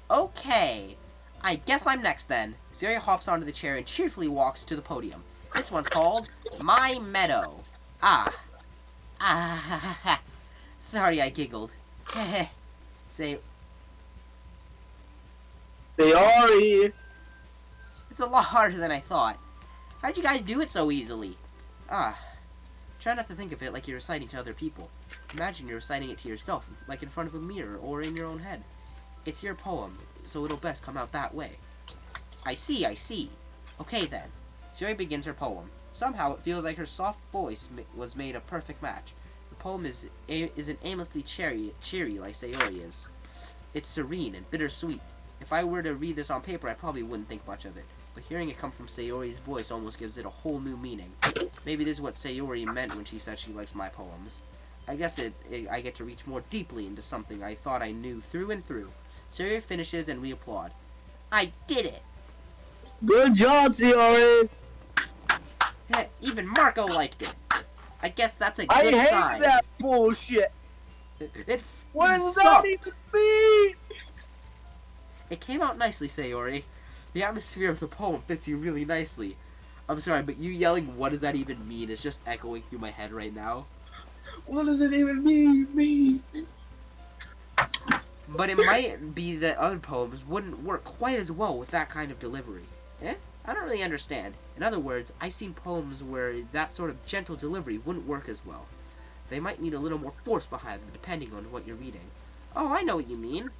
Speaker 1: Okay, I guess I'm next then. Sayori hops onto the chair and cheerfully walks to the podium. This one's called My Meadow. Sorry, I giggled. Say,
Speaker 2: Sayori.
Speaker 1: it's a lot harder than I thought. How'd you guys do it so easily? Try not to think of it like you're reciting to other people. Imagine you're reciting it to yourself, like in front of a mirror or in your own head. It's your poem, so it'll best come out that way. I see. Okay then. Sayori begins her poem. Somehow it feels like her soft voice was made a perfect match. The poem isn't aimlessly cheery like Sayori is. It's serene and bittersweet. If I were to read this on paper, I probably wouldn't think much of it. But hearing it come from Sayori's voice almost gives it a whole new meaning. Maybe this is what Sayori meant when she said she likes my poems. I guess I get to reach more deeply into something I thought I knew through and through. Sayori finishes and we applaud. I did it!
Speaker 2: Good job, Sayori.
Speaker 1: Even Marko liked it. I guess that's a good
Speaker 2: I hate
Speaker 1: sign.
Speaker 2: that bullshit.
Speaker 1: It
Speaker 2: What does that
Speaker 1: sucked.
Speaker 2: even mean?
Speaker 1: It came out nicely, Sayori. The atmosphere of the poem fits you really nicely. I'm sorry, but you yelling, what does that even mean, is just echoing through my head right now.
Speaker 2: What does it even mean?
Speaker 1: But it might be that other poems wouldn't work quite as well with that kind of delivery. I don't really understand. In other words, I've seen poems where that sort of gentle delivery wouldn't work as well. They might need a little more force behind them, depending on what you're reading. Oh, I know what you mean.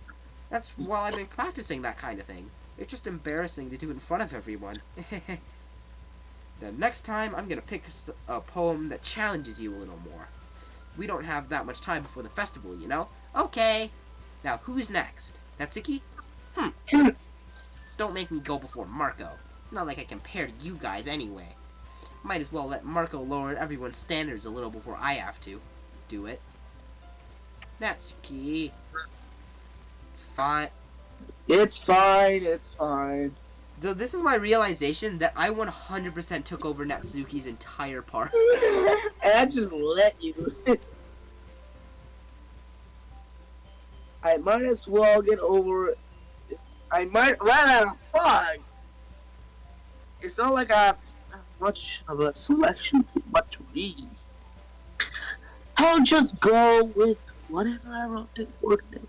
Speaker 1: That's while I've been practicing that kind of thing. It's just embarrassing to do it in front of everyone. The next time, I'm gonna pick a poem that challenges you a little more. We don't have that much time before the festival, you know? Okay. Now, who's next? Natsuki? Don't make me go before Marko. Not like I compare to you guys anyway. Might as well let Marko lower everyone's standards a little before I have to do it. Natsuki. It's fine.
Speaker 2: It's fine.
Speaker 1: So this is my realization that I 100% took over Natsuki's entire part.
Speaker 2: And I just let you. I might as well get over it. I might run out of fun. It's not like I have much of a selection but to read. I'll just go with whatever I wrote this for today.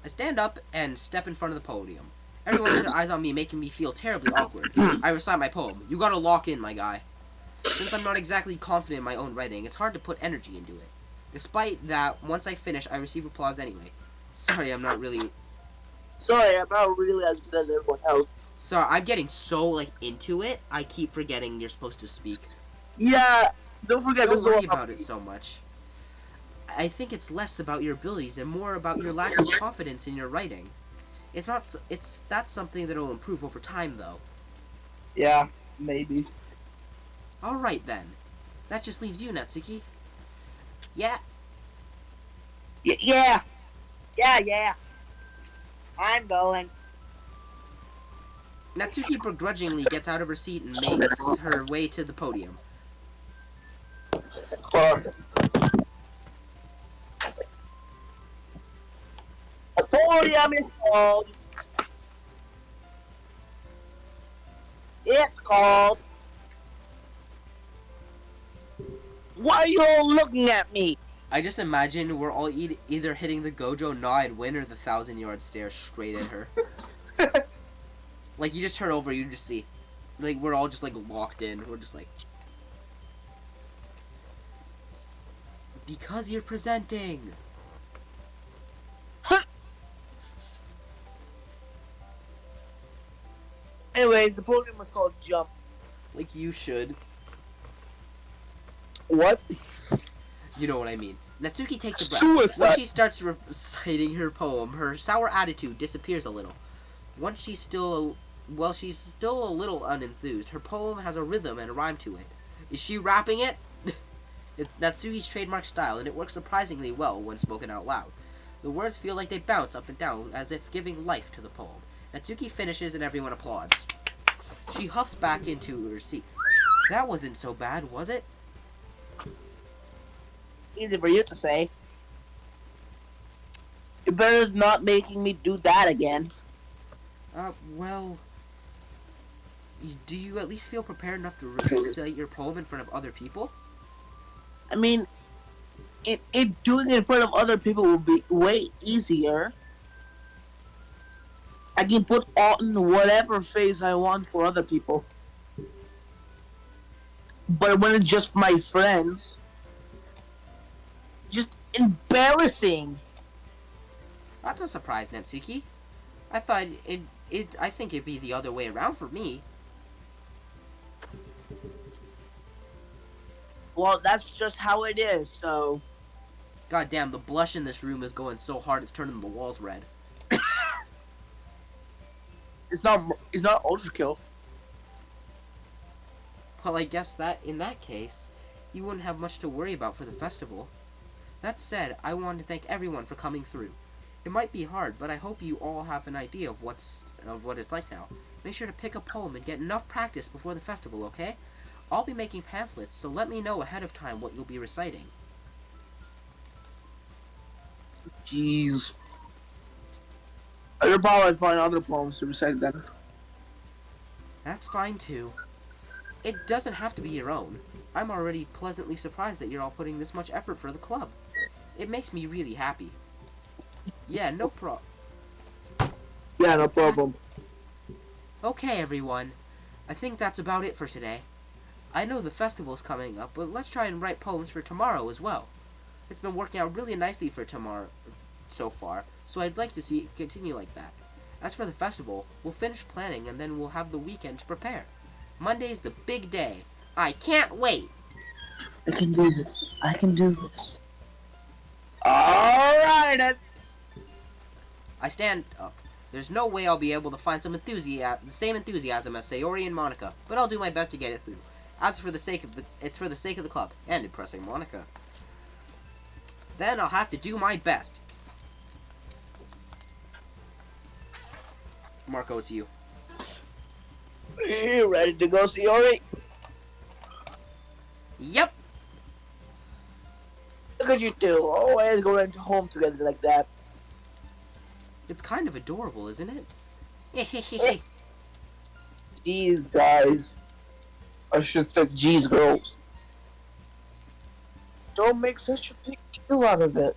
Speaker 1: I stand up and step in front of the podium. Everyone has their eyes on me, making me feel terribly awkward. I recite my poem. You gotta lock in, my guy. Since I'm not exactly confident in my own writing, it's hard to put energy into it. Despite that, once I finish, I receive applause anyway. Sorry, I'm not really
Speaker 2: as good as everyone else.
Speaker 1: Sorry, I'm getting so, into it, I keep forgetting you're supposed to speak.
Speaker 2: Yeah, don't forget this
Speaker 1: Don't
Speaker 2: is
Speaker 1: worry
Speaker 2: all
Speaker 1: about it so much. I think it's less about your abilities and more about your lack of confidence in your writing. That's something that'll improve over time, though.
Speaker 2: Yeah, maybe.
Speaker 1: Alright, then. That just leaves you, Natsuki. Yeah.
Speaker 2: Yeah. I'm going.
Speaker 1: Natsuki begrudgingly gets out of her seat and makes her way to the podium.
Speaker 2: The podium is called. It's called. Why are you all looking at me?
Speaker 1: I just imagine we're all either hitting the Gojo nod and win or the 1,000-yard stare straight at her. You just turn over, you just see. We're all just, locked in. We're just because you're presenting.
Speaker 2: Anyways, the podium was called Jump.
Speaker 1: You should.
Speaker 2: What?
Speaker 1: You know what I mean. Natsuki takes a breath.
Speaker 2: Suicide.
Speaker 1: When she starts reciting her poem, her sour attitude disappears a little. She's still a little unenthused. Her poem has a rhythm and a rhyme to it. Is she rapping it? It's Natsuki's trademark style, and it works surprisingly well when spoken out loud. The words feel like they bounce up and down as if giving life to the poem. Natsuki finishes and everyone applauds. She huffs back into her seat. That wasn't so bad, was it?
Speaker 2: Easy for you to say. You better not making me do that again.
Speaker 1: Well... Do you at least feel prepared enough to recite your poem in front of other people?
Speaker 2: I mean, doing it in front of other people will be way easier. I can put on whatever face I want for other people. But when it's just my friends, just embarrassing.
Speaker 1: That's a surprise, Natsuki. I think it'd be the other way around for me.
Speaker 2: Well, that's just how it is, so...
Speaker 1: God damn, the blush in this room is going so hard it's turning the walls red.
Speaker 2: It's not ultra kill.
Speaker 1: Well, I guess that, in that case, you wouldn't have much to worry about for the festival. That said, I want to thank everyone for coming through. It might be hard, but I hope you all have an idea of what it's like now. Make sure to pick a poem and get enough practice before the festival, okay? I'll be making pamphlets, so let me know ahead of time what you'll be reciting.
Speaker 2: Jeez. I'll probably find other poems to recite then.
Speaker 1: That's fine, too. It doesn't have to be your own. I'm already pleasantly surprised that you're all putting this much effort for the club. It makes me really happy. Yeah, no problem.
Speaker 2: Yeah, no problem.
Speaker 1: Okay, everyone. I think that's about it for today. I know the festival's coming up, but let's try and write poems for tomorrow as well. It's been working out really nicely for tomorrow so far, so I'd like to see it continue like that. As for the festival, we'll finish planning and then we'll have the weekend to prepare. Monday's the big day. I can't wait!
Speaker 2: I can do this. I can do this. Alright then.
Speaker 1: I stand up. There's no way I'll be able to find the same enthusiasm as Sayori and Monica, but I'll do my best to get it through. It's for the sake of the club and impressing Monica. Then I'll have to do my best. Marko, it's you.
Speaker 2: You ready to go, Sayori?
Speaker 1: Yep.
Speaker 2: Look at you two, always going home together like that.
Speaker 1: It's kind of adorable, isn't it?
Speaker 2: Jeez, guys. I should say, jeez, girls. Don't make such a big deal out of it.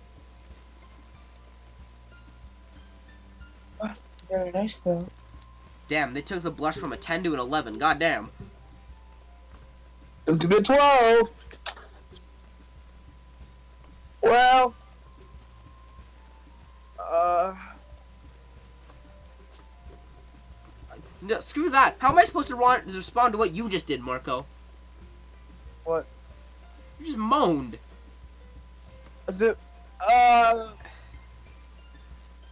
Speaker 2: Very nice, though.
Speaker 1: Damn, they took the blush from a 10 to an 11. Goddamn.
Speaker 2: Took to be a 12. Well,
Speaker 1: No, screw that. How am I supposed to respond to what you just did, Marko?
Speaker 2: what?
Speaker 1: You just moaned.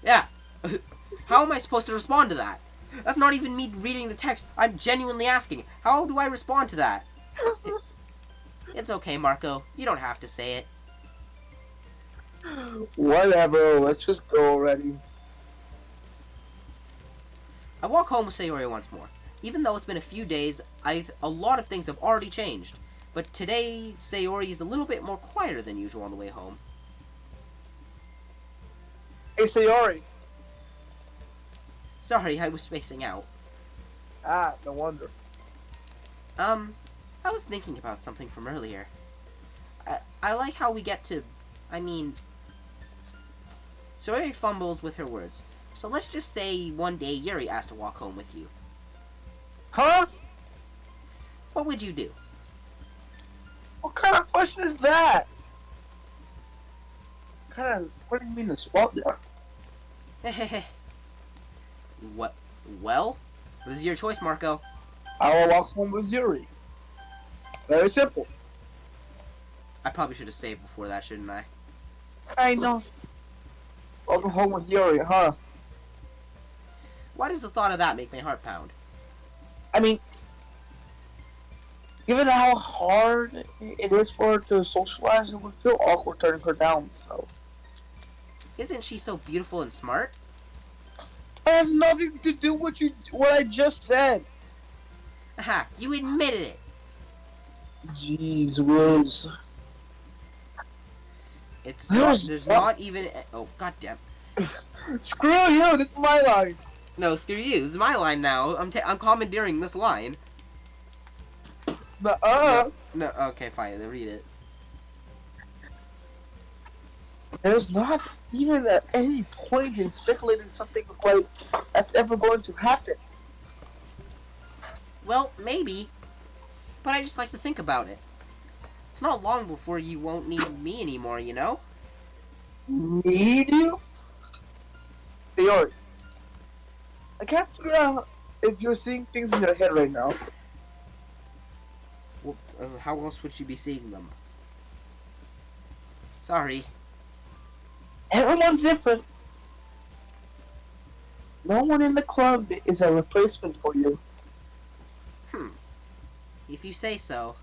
Speaker 1: Yeah. How am I supposed to respond to that? That's not even me reading the text. I'm genuinely asking. How do I respond to that? It's okay, Marko. You don't have to say it.
Speaker 2: Whatever, let's just go already.
Speaker 1: I walk home with Sayori once more. Even though it's been a few days, a lot of things have already changed. But today, Sayori is a little bit more quieter than usual on the way home.
Speaker 2: Hey, Sayori.
Speaker 1: Sorry, I was spacing out.
Speaker 2: Ah, no wonder.
Speaker 1: I was thinking about something from earlier. I like how we get to... Sayori fumbles with her words. So let's just say one day Yuri asked to walk home with you.
Speaker 2: Huh?
Speaker 1: What would you do?
Speaker 2: What kind of question is that? What do you mean the spot there?
Speaker 1: What? Well, this is your choice, Marko.
Speaker 2: I will walk home with Yuri. Very simple.
Speaker 1: I probably should have saved before that, shouldn't I?
Speaker 2: Kind of. Walk home with Yuri, huh?
Speaker 1: Why does the thought of that make my heart pound?
Speaker 2: I mean, given how hard it is for her to socialize, it would feel awkward turning her down, so.
Speaker 1: Isn't she so beautiful and smart?
Speaker 2: It has nothing to do with what I just said.
Speaker 1: Aha, you admitted it.
Speaker 2: Jeez whiz.
Speaker 1: It's not, there's not even... Oh, goddamn.
Speaker 2: Screw you, this is my line.
Speaker 1: No, screw you. This is my line now. I'm commandeering this line.
Speaker 2: No,
Speaker 1: okay, fine. Then read it.
Speaker 2: there's not even any point in speculating something like that's ever going to happen.
Speaker 1: Well, maybe. But I just like to think about it. It's not long before you won't need me anymore, you know?
Speaker 2: Need you? Theory. I can't figure out if you're seeing things in your head right now.
Speaker 1: Well, how else would you be seeing them? Sorry.
Speaker 2: Everyone's different. No one in the club is a replacement for you.
Speaker 1: If you say so.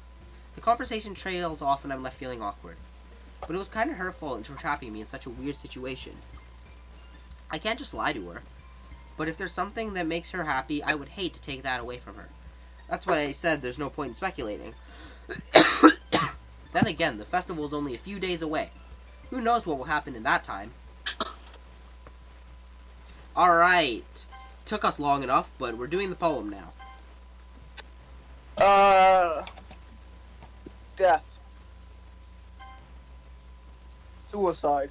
Speaker 1: The conversation trails off and I'm left feeling awkward. But it was kind of hurtful into trapping me in such a weird situation. I can't just lie to her. But if there's something that makes her happy, I would hate to take that away from her. That's why I said there's no point in speculating. Then again, the festival's only a few days away. Who knows what will happen in that time? Alright. Took us long enough, but we're doing the poem now.
Speaker 2: Death. Suicide.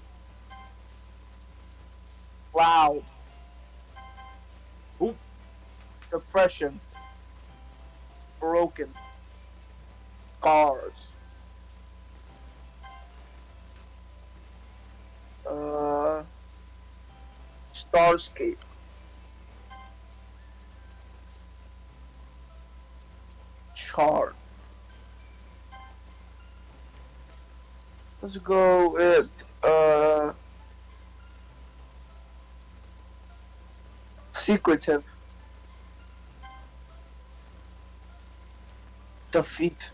Speaker 2: Loud.
Speaker 1: Ooh.
Speaker 2: Depression. Broken. Scars. Starscape. Chart. Let's go with secretive. Defeat.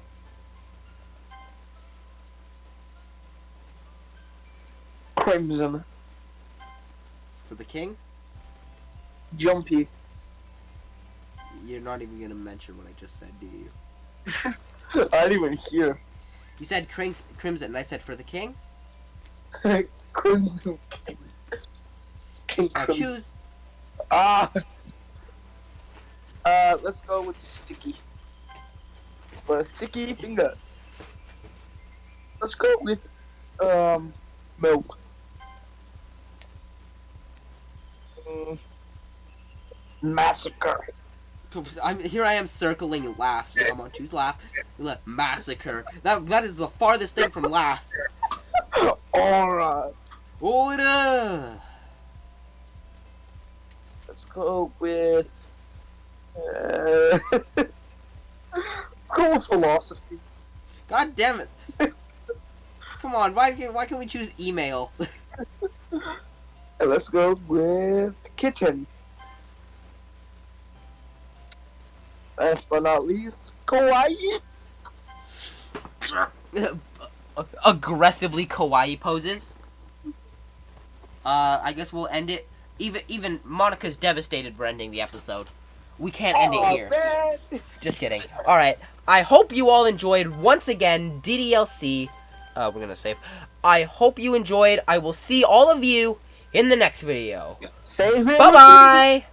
Speaker 2: Crimson.
Speaker 1: For the king?
Speaker 2: Jumpy.
Speaker 1: You're not even gonna mention what I just said, do you?
Speaker 2: I didn't even hear.
Speaker 1: You said crimson, and I said for the king?
Speaker 2: Crimson. King
Speaker 1: Now
Speaker 2: Crimson.
Speaker 1: choose.
Speaker 2: Let's go with sticky. For a sticky finger. Let's go with milk. Massacre.
Speaker 1: Here I am circling laugh. So I'm on choose laugh. Massacre. That is the farthest thing from laugh.
Speaker 2: Alright.
Speaker 1: Order.
Speaker 2: Let's go with let's go with philosophy.
Speaker 1: God damn it. Come on, why can't we choose email?
Speaker 2: And let's go with kitchen. Last but not least, kawaii.
Speaker 1: Aggressively kawaii poses. I guess we'll end it. Even Monica's devastated we're ending the episode. We can't end it here.
Speaker 2: Man.
Speaker 1: Just kidding. Alright. I hope you all enjoyed once again DDLC. We're gonna save. I hope you enjoyed. I will see all of you in the next video.
Speaker 2: Save it.
Speaker 1: Bye bye!